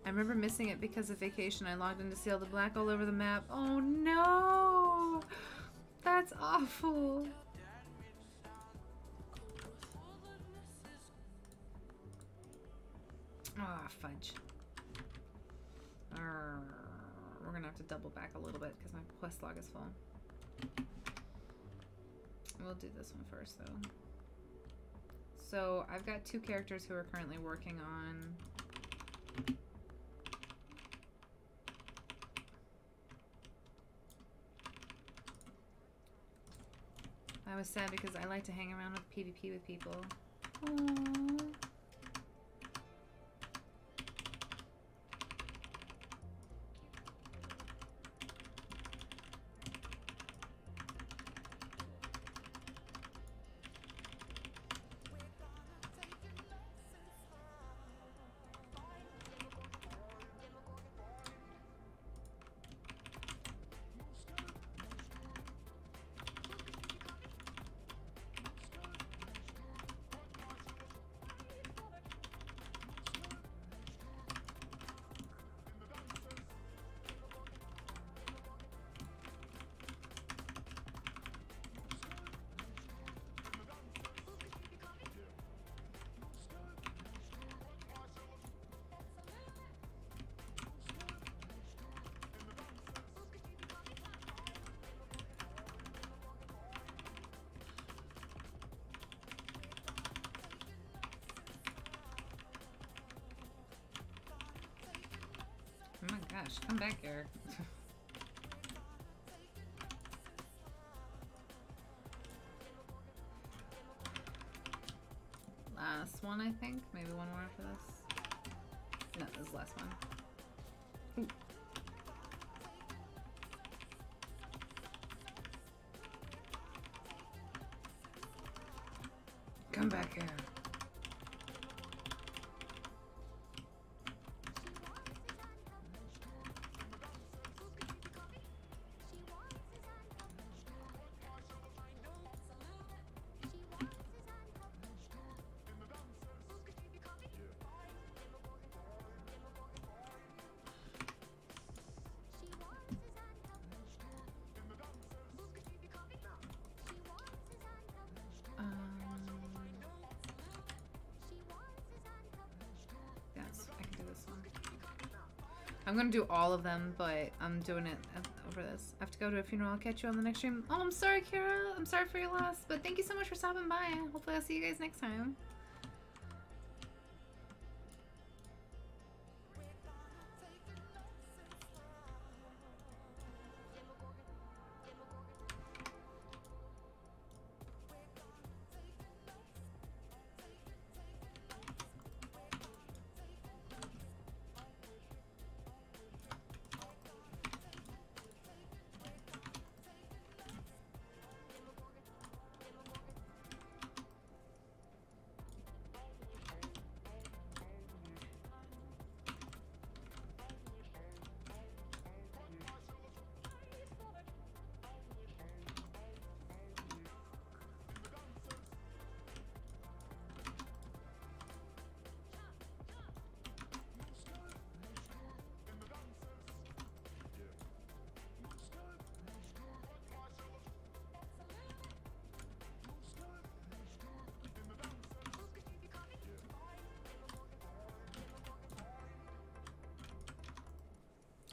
I remember missing it because of vacation. I logged in to see all the black all over the map. Oh no! That's awful. Ah, oh, fudge. We're gonna have to double back a little bit because my quest log is full. We'll do this one first though. So I've got 2 characters who are currently working on I was sad because I like to hang around with PvP with people. Aww. Oh my gosh, come back here. last one, I think. Maybe one more after this. No, this is the last one. Ooh. Come back here. I'm gonna do all of them, but I'm doing it over this. I have to go to a funeral. I'll catch you on the next stream. Oh, I'm sorry, Kara. I'm sorry for your loss, but thank you so much for stopping by. Hopefully I'll see you guys next time.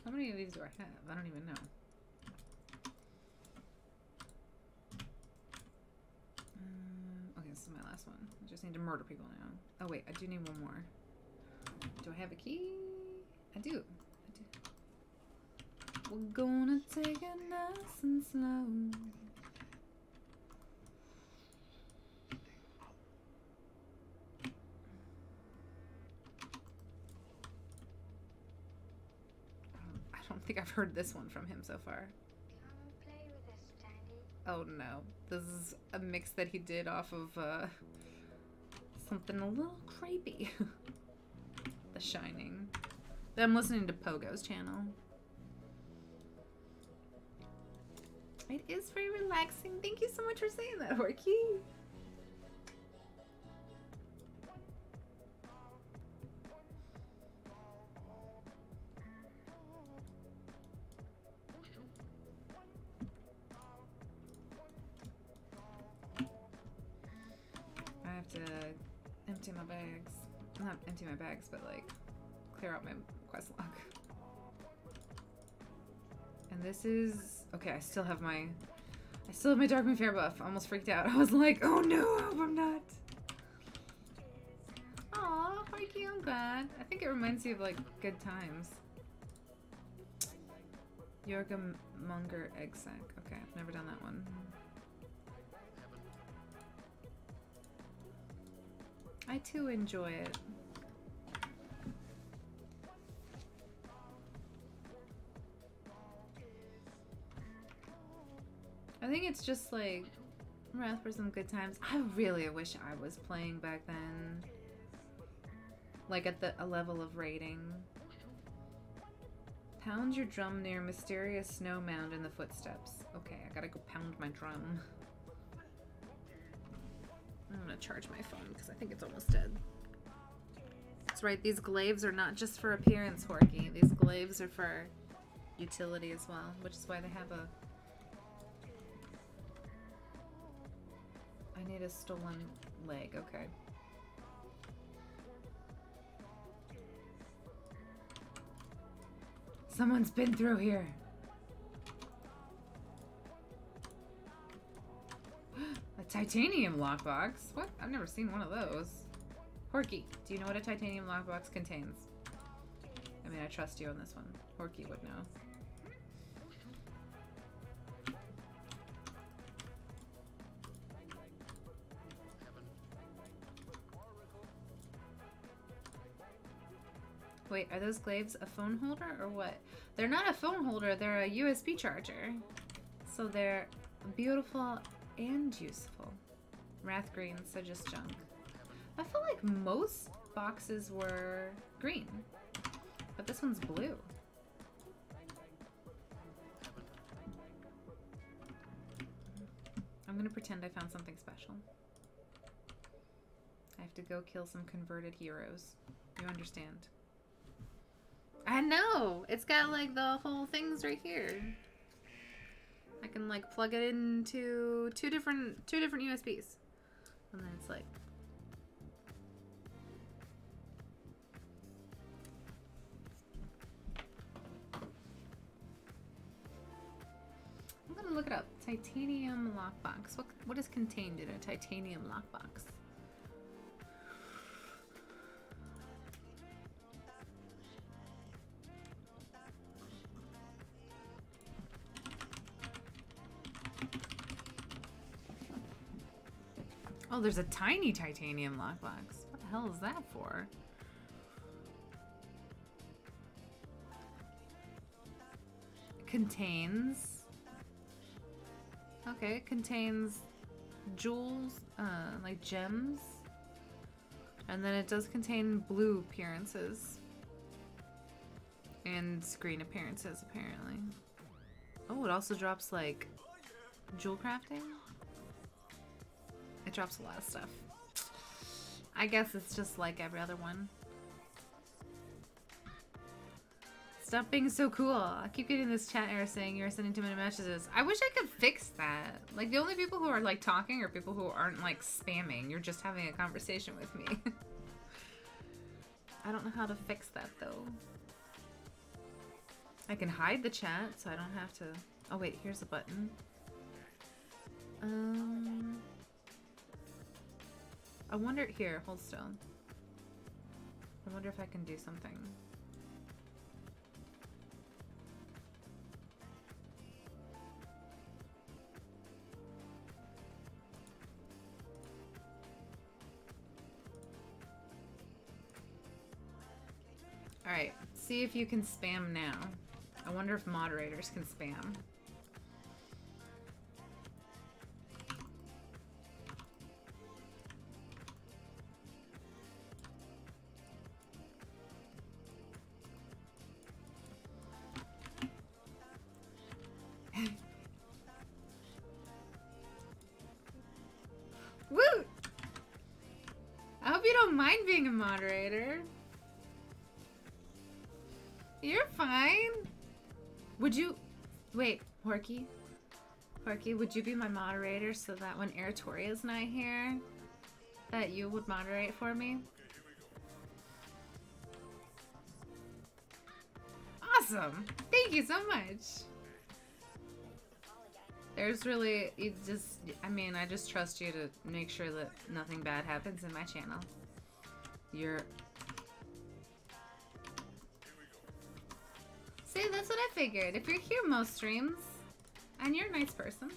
How many of these do I have? I don't even know. Okay, this is my last one. I just need to murder people now. Oh wait, I do need one more. Do I have a key? I do. We're gonna take it nice and slow. I don't think I've heard this one from him so far. Come play with us, Dandy. Oh no. This is a mix that he did off of something a little creepy. The Shining. I'm listening to Pogo's channel. It is very relaxing. Thank you so much for saying that, Horky. I have to empty my bags. Not empty my bags, but like clear out my quest log. And this is okay. I still have my Darkmoon Fair buff. I almost freaked out. I was like, oh no, I hope I'm not. Aw, Mikey, I'm glad. I think it reminds you of like good times. Yorgamonger egg sack. Okay, I've never done that one. I too enjoy it. I think it's just like Wrath for some good times. I really wish I was playing back then. Like at a level of rating. Pound your drum near mysterious snow mound in the footsteps. Okay, I gotta go pound my drum. I'm gonna charge my phone because I think it's almost dead. That's right, these glaives are not just for appearance, Horky. These glaives are for utility as well, which is why they have a... I need a stolen leg, okay. Someone's been through here. A titanium lockbox? What? I've never seen one of those. Horky, do you know what a titanium lockbox contains? I mean, I trust you on this one. Horky would know. Wait, are those glaives a phone holder or what? They're not a phone holder, they're a USB charger. So they're beautiful and useful. Wrath green, so just junk. I feel like most boxes were green, but this one's blue. I'm gonna pretend I found something special. I have to go kill some converted heroes. You understand? I know! It's got like the whole things right here. I can like plug it into two different USBs. And then it's like I'm gonna look it up. Titanium lockbox. What is contained in a titanium lockbox? Oh, there's a tiny titanium lockbox. What the hell is that for? Contains... Okay, it contains jewels, like gems. And then it does contain blue appearances. And green appearances, apparently. Oh, it also drops, like, jewel crafting? It drops a lot of stuff. I guess it's just like every other one. Stop being so cool. I keep getting this chat error saying you're sending too many messages. I wish I could fix that. Like, the only people who are, like, talking are people who aren't, like, spamming. You're just having a conversation with me. I don't know how to fix that, though. I can hide the chat, so I don't have to... Oh, wait, here's a button. I wonder... Here, hold still. I wonder if I can do something. Alright, see if you can spam now. I wonder if moderators can spam. Woo! I hope you don't mind being a moderator. You're fine. Would you... Wait, Horky? Horky, would you be my moderator so that when Eritoria's not here, that you would moderate for me? Awesome! Thank you so much! There's really... You just... I mean, I just trust you to make sure that nothing bad happens in my channel. You're... See, that's what I figured. If you're here most streams, and you're a nice person,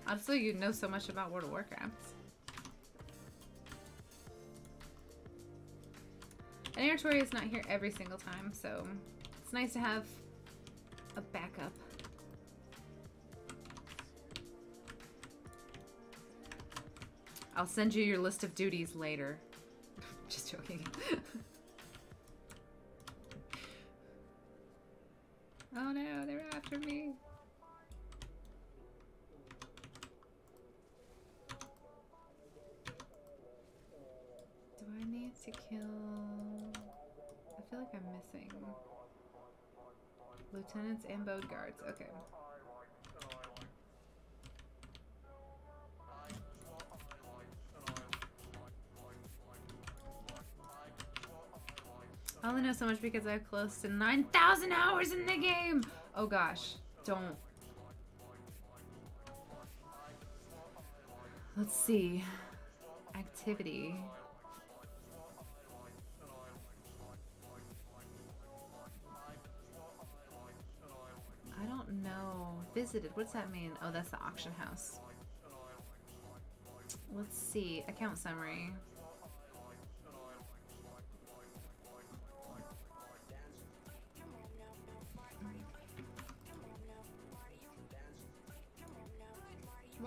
also you know so much about World of Warcraft. And Eritoria's is not here every single time, so it's nice to have a backup. I'll send you your list of duties later. Just joking. Oh no, they're after me. Do I need to kill... I feel like I'm missing. Lieutenants and boat guards. Okay. I only know so much because I have close to 9,000 hours in the game! Oh gosh, don't. Let's see. Activity. I don't know. Visited, what's that mean? Oh, that's the auction house. Let's see. Account summary.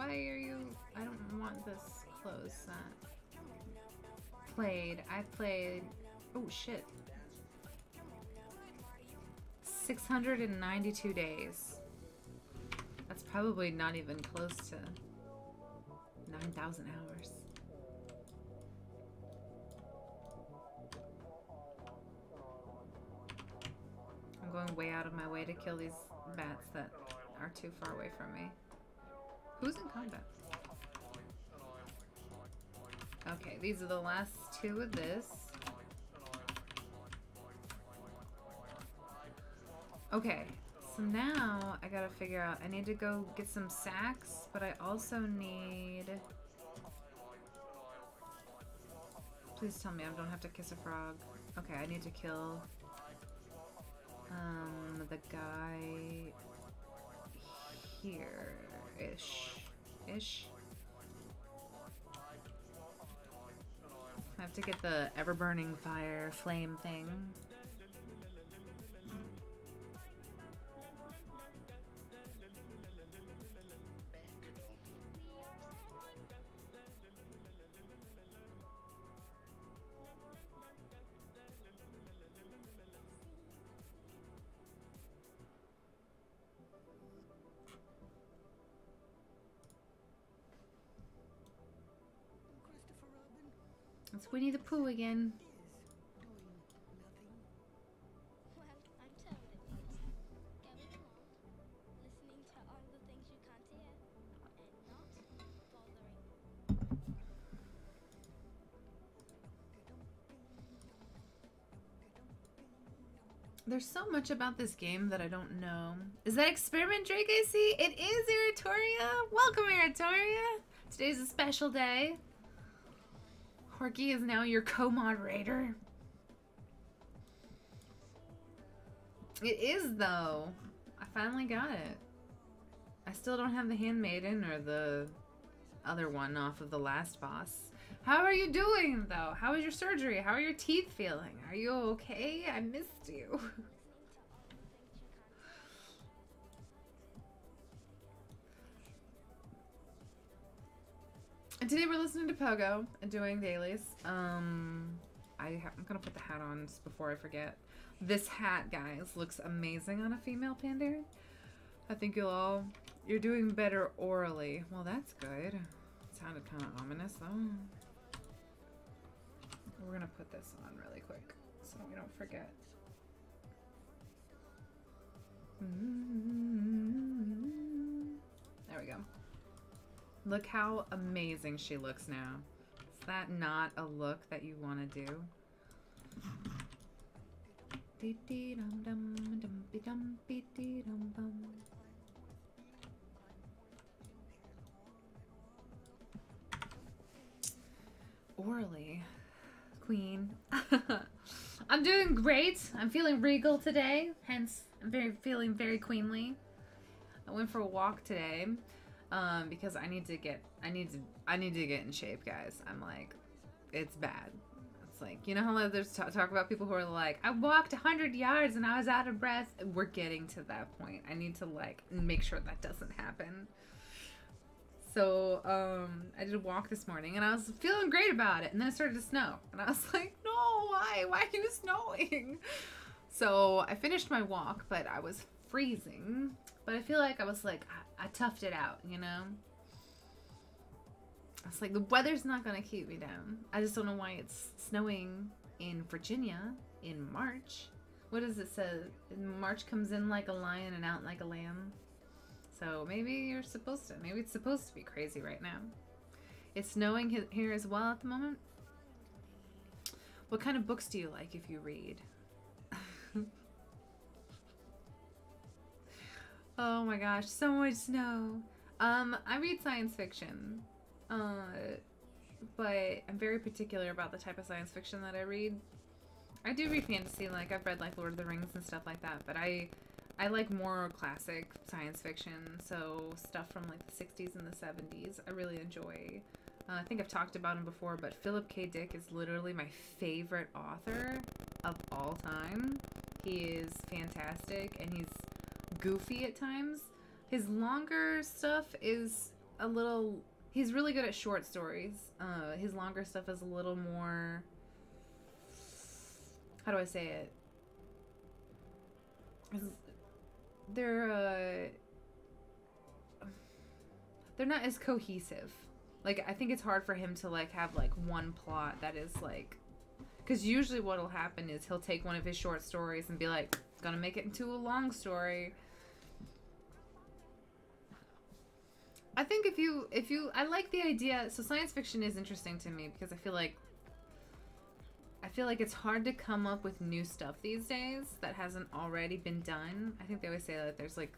Why are you? I don't want this clothes set. Played. I played. Oh shit. 692 days. That's probably not even close to 9,000 hours. I'm going way out of my way to kill these bats that are too far away from me. Who's in combat? Okay, these are the last two of this. Okay, so now I gotta figure out, I need to go get some sacks, but I also need... Please tell me I don't have to kiss a frog. Okay, I need to kill the guy here-ish. I have to get the ever-burning fire flame thing. It's Winnie the Pooh again. Well, I'm told it means going along, listening to all the things you can't hear, and not bothering. There's so much about this game that I don't know. Is that Experiment Drake I see? It is Irritoria. Welcome, Irritoria. Today's a special day. Corky is now your co-moderator. It is, though. I finally got it. I still don't have the Handmaiden or the other one off of the last boss. How are you doing, though? How was your surgery? How are your teeth feeling? Are you okay? I missed you. And today we're listening to Pogo and doing dailies. I'm gonna put the hat on just before I forget. This hat, guys, looks amazing on a female Pandaren. I think you're doing better orally. Well, that's good. It sounded kind of ominous, though. We're gonna put this on really quick so we don't forget. There we go. Look how amazing she looks now. Is that not a look that you want to do? Orally, queen. I'm doing great. I'm feeling regal today. Hence, I'm feeling very queenly. I went for a walk today. Because I need to get in shape, guys. I'm like, it's bad. It's like, you know how there's talk about people who are like, I walked 100 yards and I was out of breath. We're getting to that point. I need to like make sure that doesn't happen. So, I did a walk this morning and I was feeling great about it. And then it started to snow. And I was like, no, why? Why are you snowing? So I finished my walk, but I was freezing. But I feel like I was like, I toughed it out, you know? I was like, the weather's not gonna keep me down. I just don't know why it's snowing in Virginia in March. What does it say? March comes in like a lion and out like a lamb. So maybe it's supposed to be crazy right now. It's snowing here as well at the moment. What kind of books do you like if you read? Oh my gosh, so much snow. I read science fiction, but I'm very particular about the type of science fiction that I read. I do read fantasy, like I've read like Lord of the Rings and stuff like that, but I like more classic science fiction, so stuff from like the 60s and the 70s I really enjoy. I think I've talked about him before, but Philip K. Dick is literally my favorite author of all time. He is fantastic, and he's goofy at times. His longer stuff is a little... He's really good at short stories. His longer stuff is a little more... How do I say it? They're not as cohesive. Like, I think it's hard for him to, like, have, like, one plot that is, like... Because usually what'll happen is he'll take one of his short stories and be like, gonna make it into a long story. I think if you... I like the idea... So science fiction is interesting to me because I feel like it's hard to come up with new stuff these days that hasn't already been done. I think they always say that there's, like,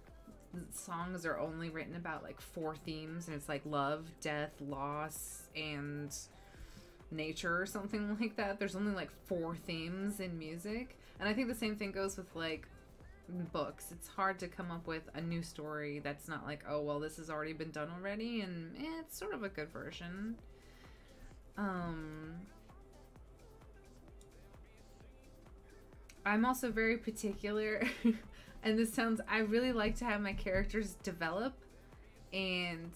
songs are only written about, like, 4 themes, and it's, like, love, death, loss, and nature or something like that. There's only, like, 4 themes in music. And I think the same thing goes with, like, books. It's hard to come up with a new story that's not like, oh, well, this has already been done already, and it's sort of a good version. I'm also very particular, and this sounds... I really like to have my characters develop, and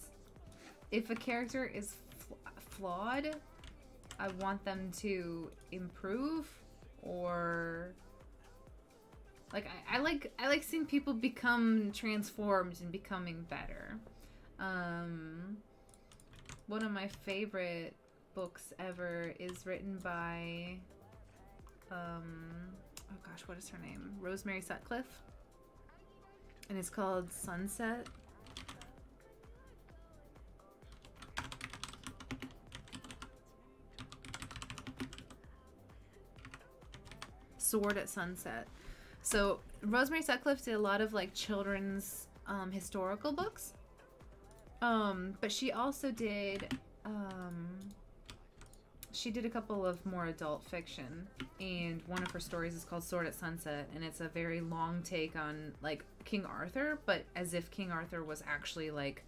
if a character is flawed, I want them to improve, or... Like, I like seeing people become transformed and becoming better. One of my favorite books ever is written by... oh gosh, what is her name? Rosemary Sutcliffe. And it's called Sunset. Sword at Sunset. So Rosemary Sutcliffe did a lot of, like, children's historical books. But she also did she did a couple of more adult fiction, and one of her stories is called Sword at Sunset, and it's a very long take on, like, King Arthur, but as if King Arthur was actually, like,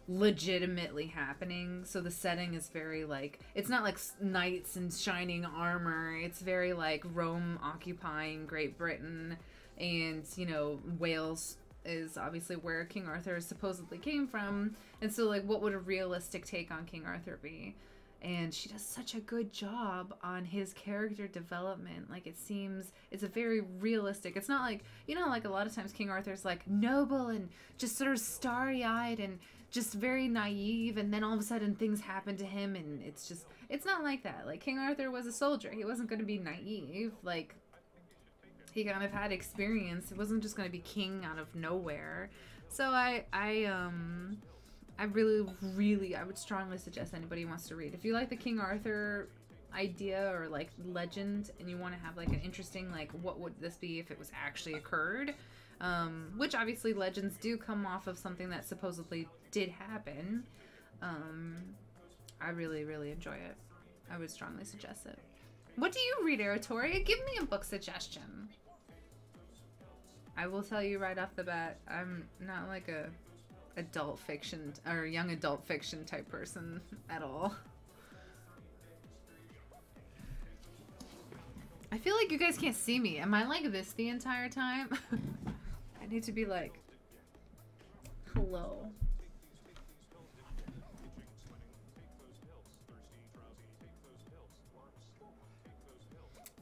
legitimately happening. So the setting is very, like, it's not like knights in shining armor. It's very, like, Rome occupying Great Britain, and, you know, Wales is obviously where King Arthur supposedly came from. And so, like, what would a realistic take on King Arthur be? And she does such a good job on his character development. Like, it seems, it's a very realistic... It's not like, you know, like, a lot of times King Arthur's, like, noble and just sort of starry-eyed and just very naive, and then all of a sudden things happen to him, and it's just... It's not like that. Like, King Arthur was a soldier. He wasn't going to be naive. Like, he kind of had experience. It wasn't just going to be king out of nowhere. So I really, I would strongly suggest anybody who wants to read. If you like the King Arthur idea or, like, legend, and you want to have, like, an interesting, like, what would this be if it was actually occurred? Which obviously legends do come off of something that supposedly did happen. I really, really enjoy it. I would strongly suggest it. What do you read, Eratoria? Give me a book suggestion. I will tell you right off the bat, I'm not like a adult fiction or young adult fiction type person at all. I feel like you guys can't see me. Am I like this the entire time? I need to be like, hello.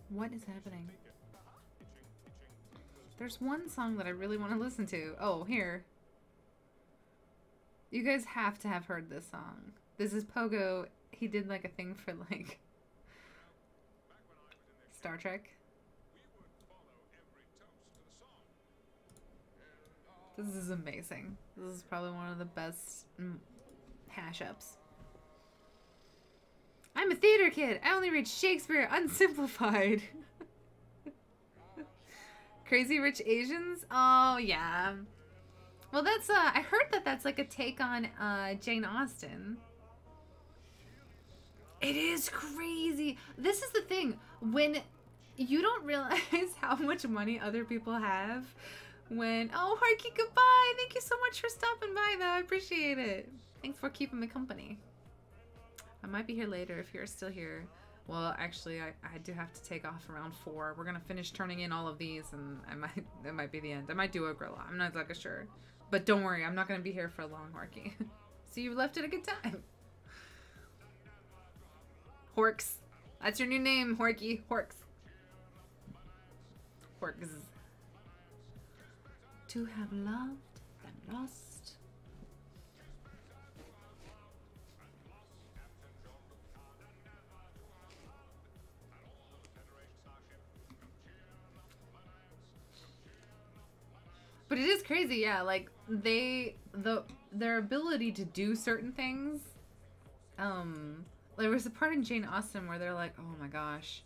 What is happening? There's one song that I really want to listen to. Oh, here. You guys have to have heard this song. This is Pogo. He did, like, a thing for, like, Star Trek. This is amazing. This is probably one of the best hash-ups. I'm a theater kid. I only read Shakespeare unsimplified. Crazy Rich Asians? Oh, yeah. Well, that's, I heard that that's like a take on, Jane Austen. It is crazy. This is the thing. When you don't realize how much money other people have, when, oh, Harky, goodbye. Thank you so much for stopping by, though. I appreciate it. Thanks for keeping me company. I might be here later if you're still here. Well, actually, I do have to take off around 4. We're gonna finish turning in all of these, and that might be the end. I might do a grill. I'm not like sure. But don't worry, I'm not gonna be here for long, Harky. So you left at a good time. Horks. That's your new name, Horky. Horks. Horks. To have loved and lost. But it is crazy, yeah, like their ability to do certain things. There was a part in Jane Austen where they're like, oh my gosh,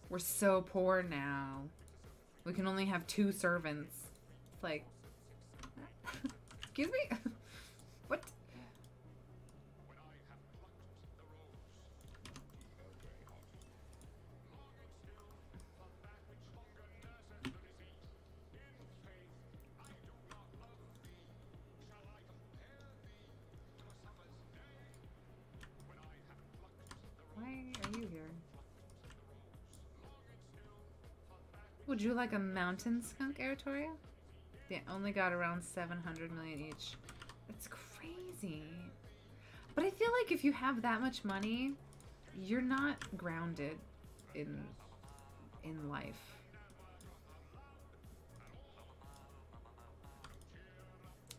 we're so poor now. We can only have 2 servants. It's like, excuse me? What? Why are you here? Would you like a mountain skunk, Eritoria? They only got around 700 million each. That's crazy. But I feel like if you have that much money, you're not grounded in life.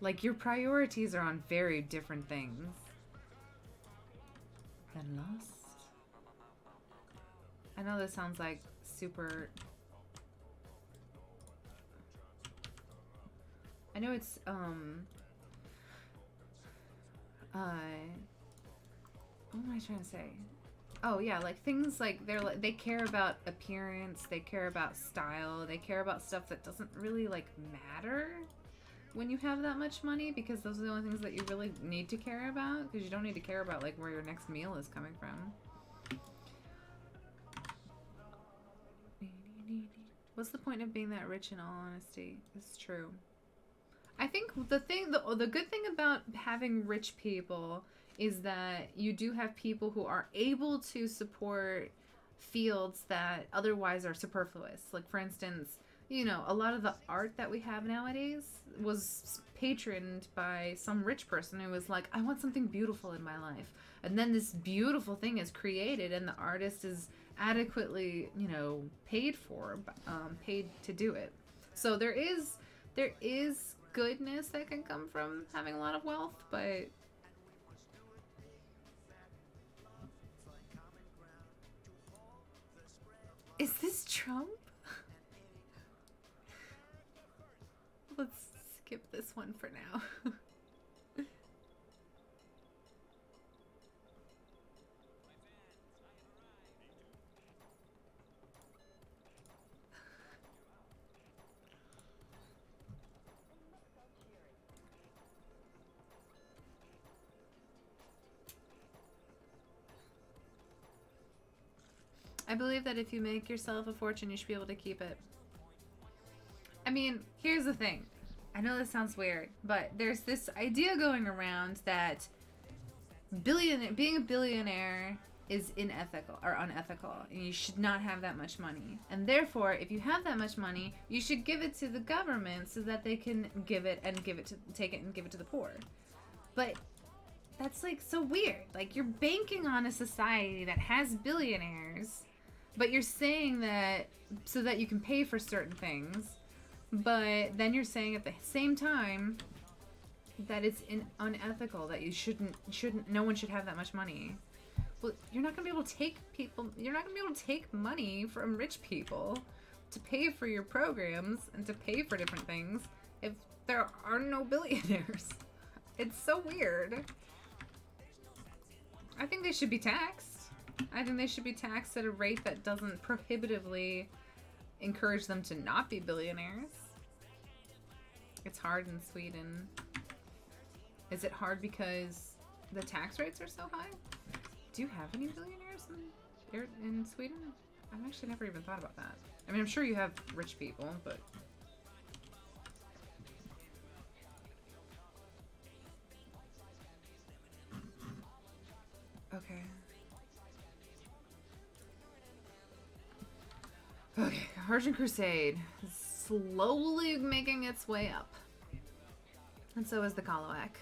Like, your priorities are on very different things. Then lost. I know this sounds like super... I know it's, what am I trying to say? Oh yeah, like things like they care about appearance, they care about style, they care about stuff that doesn't really like matter when you have that much money, because those are the only things that you really need to care about, because you don't need to care about like where your next meal is coming from. What's the point of being that rich in all honesty? It's true. I think the good thing about having rich people is that you do have people who are able to support fields that otherwise are superfluous. Like, for instance, you know, a lot of the art that we have nowadays was patroned by some rich person who was like, I want something beautiful in my life. And then this beautiful thing is created and the artist is adequately, you know, paid to do it. So there is goodness that can come from having a lot of wealth, but is this Trump? Let's skip this one for now. I believe that if you make yourself a fortune, you should be able to keep it. I mean, here's the thing. I know this sounds weird, but there's this idea going around that being a billionaire is unethical, and you should not have that much money. And therefore, if you have that much money, you should give it to the government so that they can take it and give it to the poor. But that's like so weird. Like, you're banking on a society that has billionaires, but you're saying that so that you can pay for certain things, but then you're saying at the same time that it's unethical, that no one should have that much money. Well, you're not gonna be able to take money from rich people to pay for your programs and to pay for different things if there are no billionaires. It's so weird. I think they should be taxed. I think they should be taxed at a rate that doesn't prohibitively encourage them to not be billionaires. It's hard in Sweden. Is it hard because the tax rates are so high? Do you have any billionaires in Sweden? I've actually never even thought about that. I mean, I'm sure you have rich people, but... Okay. Okay, Horde Crusade is slowly making its way up. And so is the Kalawak.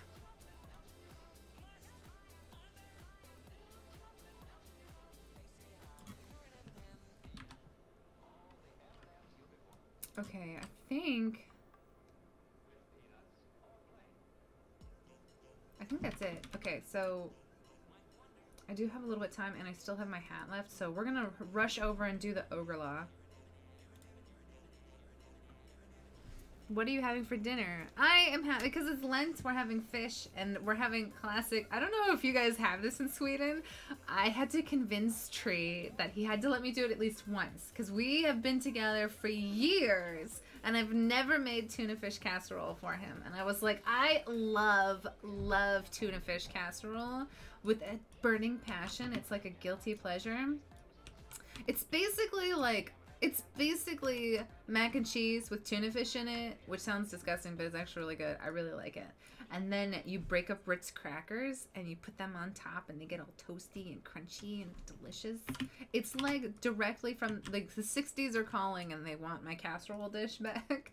Okay, I think that's it. Okay, so I do have a little bit of time and I still have my hat left, so we're gonna rush over and do the ogre law. What are you having for dinner? I am having, because it's Lent, we're having fish and we're having classic. I don't know if you guys have this in Sweden. I had to convince Tree that he had to let me do it at least once because we have been together for years and I've never made tuna fish casserole for him. And I was like, I love tuna fish casserole with a burning passion. It's like a guilty pleasure. It's basically mac and cheese with tuna fish in it, which sounds disgusting, but it's actually really good. I really like it. And then you break up Ritz crackers and you put them on top and they get all toasty and crunchy and delicious. It's like directly from, like, the 60s are calling and they want my casserole dish back,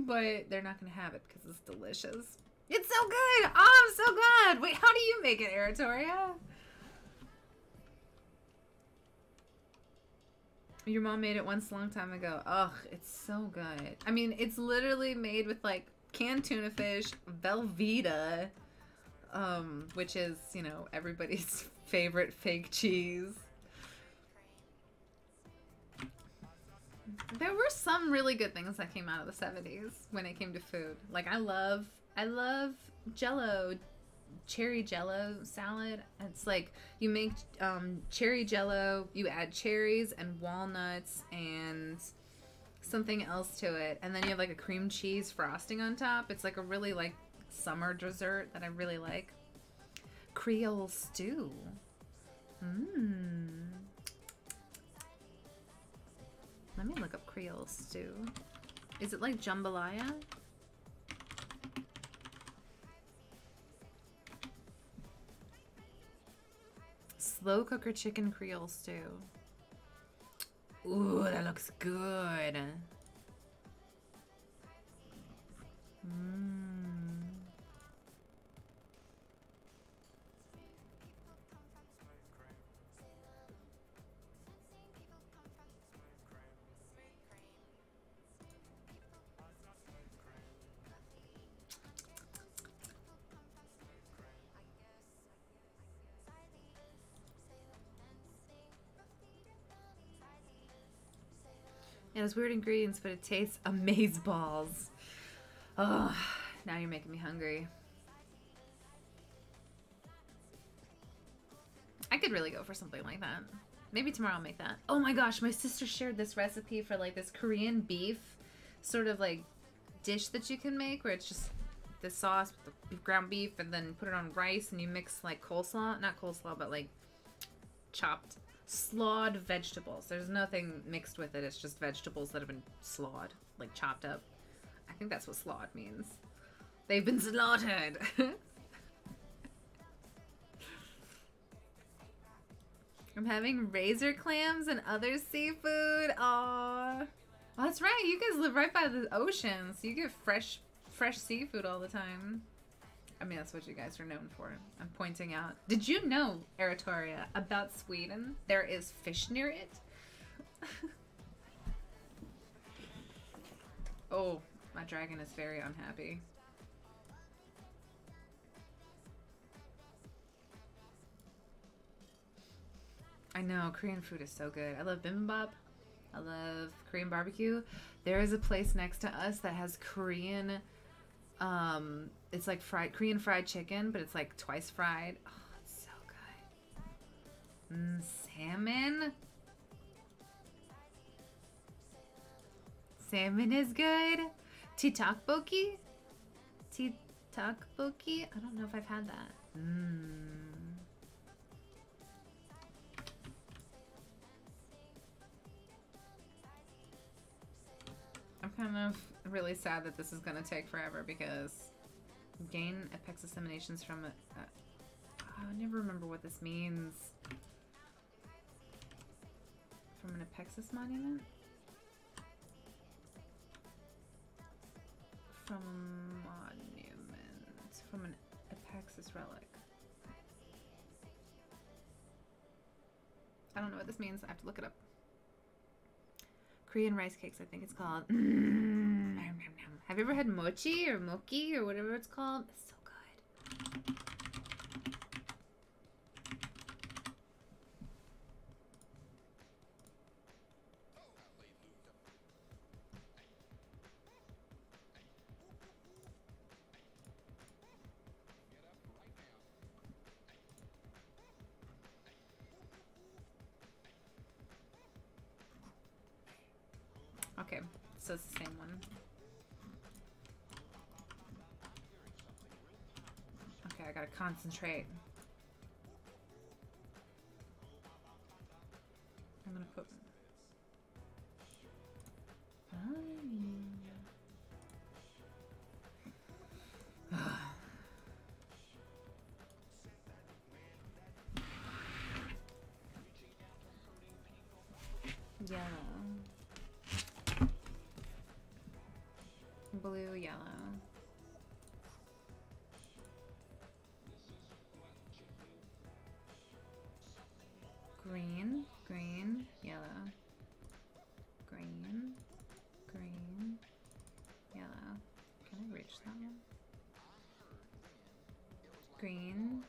but they're not going to have it because it's delicious. It's so good! Oh, I'm so glad! Wait, how do you make it, Eritoria? Your mom made it once a long time ago. Ugh, it's so good. I mean, it's literally made with, like, canned tuna fish, Velveeta, which is, you know, everybody's favorite fake cheese. There were some really good things that came out of the 70s when it came to food. Like, I love Jell-O, cherry Jell-O salad. It's like you make cherry Jell-O, you add cherries and walnuts and something else to it, and then you have like a cream cheese frosting on top. It's like a really like summer dessert that I really like. Creole stew. Let me look up Creole stew. Is it like jambalaya? Slow cooker chicken Creole stew. Ooh, that looks good. It has weird ingredients, but it tastes amazeballs. Oh, now you're making me hungry. I could really go for something like that. Maybe tomorrow I'll make that. Oh my gosh, my sister shared this recipe for like this Korean beef sort of like dish that you can make where it's just the sauce with the ground beef and then put it on rice and you mix like coleslaw, not coleslaw, but like chopped slawed vegetables. There's nothing mixed with it. It's just vegetables that have been slawed, like chopped up. I think that's what slawed means. They've been slaughtered. I'm having razor clams and other seafood. Aww. Well, that's right. You guys live right by the ocean, so you get fresh seafood all the time. I mean, that's what you guys are known for. I'm pointing out. Did you know, Eritoria, about Sweden? There is fish near it? Oh, my dragon is very unhappy. I know, Korean food is so good. I love bibimbap. I love Korean barbecue. There is a place next to us that has Korean... it's like Korean fried chicken, but it's like twice fried. Oh, it's so good. Salmon. Salmon is good. Tteokbokki? Tteokbokki? I don't know if I've had that. I'm kind of really sad that this is going to take forever because gain apex disseminations from I never remember what this means. From an apexis monument? From a monument. From an apexis relic. I don't know what this means. I have to look it up. Korean rice cakes, I think it's called. Have you ever had mochi or mochi or whatever it's called? It's so good. Okay, so it's the same one. Okay, I gotta concentrate. I'm gonna put... Yellow. Blue, yellow. Green, green, yellow. Green, green, yellow. Can I reach that one? Green,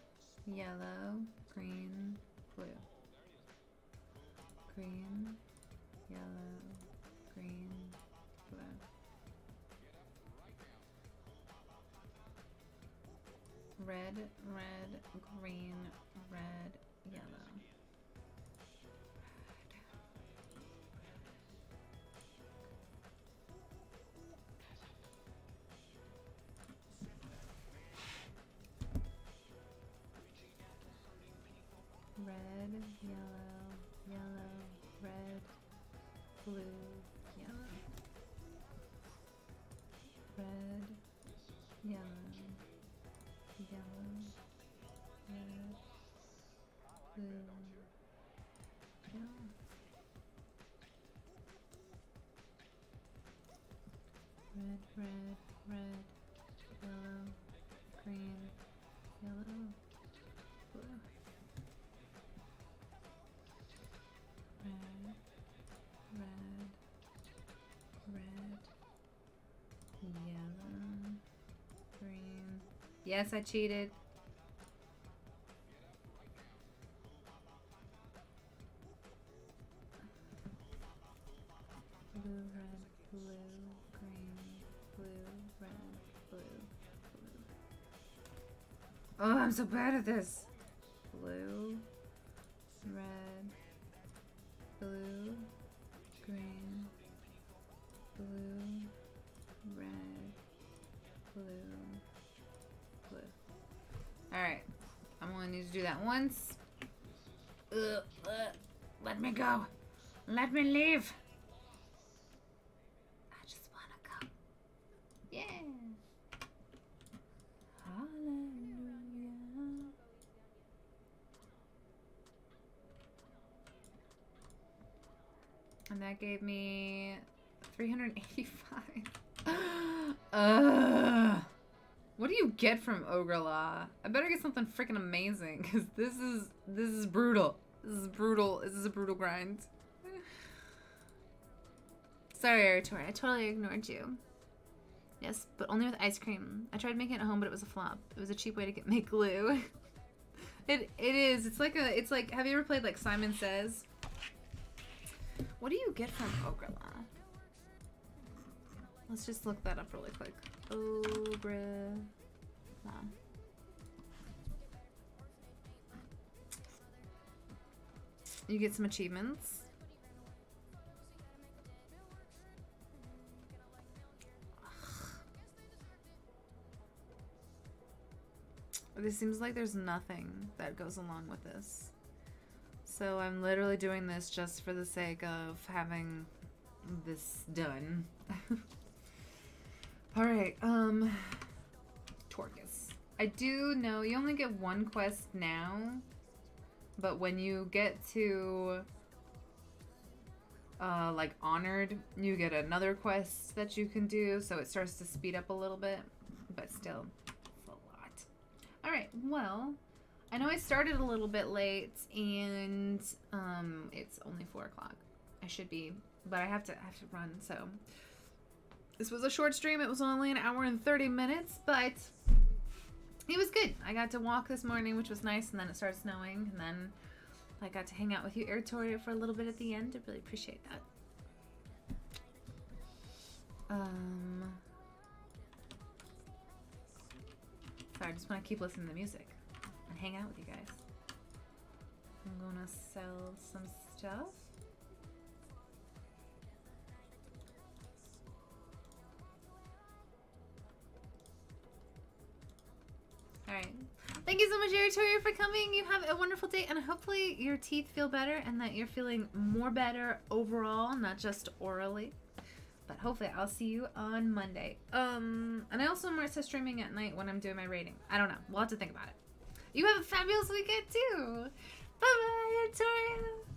yellow, green, blue. Green, yellow, green, blue. Red, red, green, red, yellow. Red, yellow, yellow, red, blue, yellow. Red, yellow, yellow, red, blue, yellow. Red, red, red, yellow, green, yellow, blue. Red, red, red, yellow, green. Yes, I cheated. Blue, red, blue, green, blue, red, blue, blue. Oh, I'm so bad at this. Blue, red, blue, green, blue, red, blue, blue. Alright. I'm only need to do that once. Let me go. Let me leave. I just wanna go. Yeah. Hallelujah. And that gave me 385. What do you get from Ogre Law? I better get something freaking amazing, because this is brutal. This is brutal. This is a brutal grind. Sorry, Aritori. I totally ignored you. Yes, but only with ice cream. I tried making it at home, but it was a flop. It was a cheap way to make glue. It is. It's like have you ever played like Simon Says? What do you get from Ogre Law? Let's just look that up really quick. Ogre Law. You get some achievements. This seems like there's nothing that goes along with this. So I'm literally doing this just for the sake of having this done. Alright, Torcus. I do know you only get one quest now, but when you get to like Honored, you get another quest that you can do, so it starts to speed up a little bit, but still, it's a lot. Alright, well, I know I started a little bit late, and it's only 4 o'clock. I should be, but I have to run. So this was a short stream. It was only an hour and 30 minutes, but it was good. I got to walk this morning, which was nice, and then it started snowing, and then I got to hang out with you, Eritoria, for a little bit at the end. I really appreciate that. Sorry, I just want to keep listening to the music and hang out with you guys. I'm gonna sell some stuff. Alright. Thank you so much, Eritoria, for coming. You have a wonderful day, and hopefully your teeth feel better and that you're feeling more better overall, not just orally. But hopefully I'll see you on Monday. And I also might start streaming at night when I'm doing my rating. I don't know. We'll have to think about it. You have a fabulous weekend too. Bye-bye, Eritoria.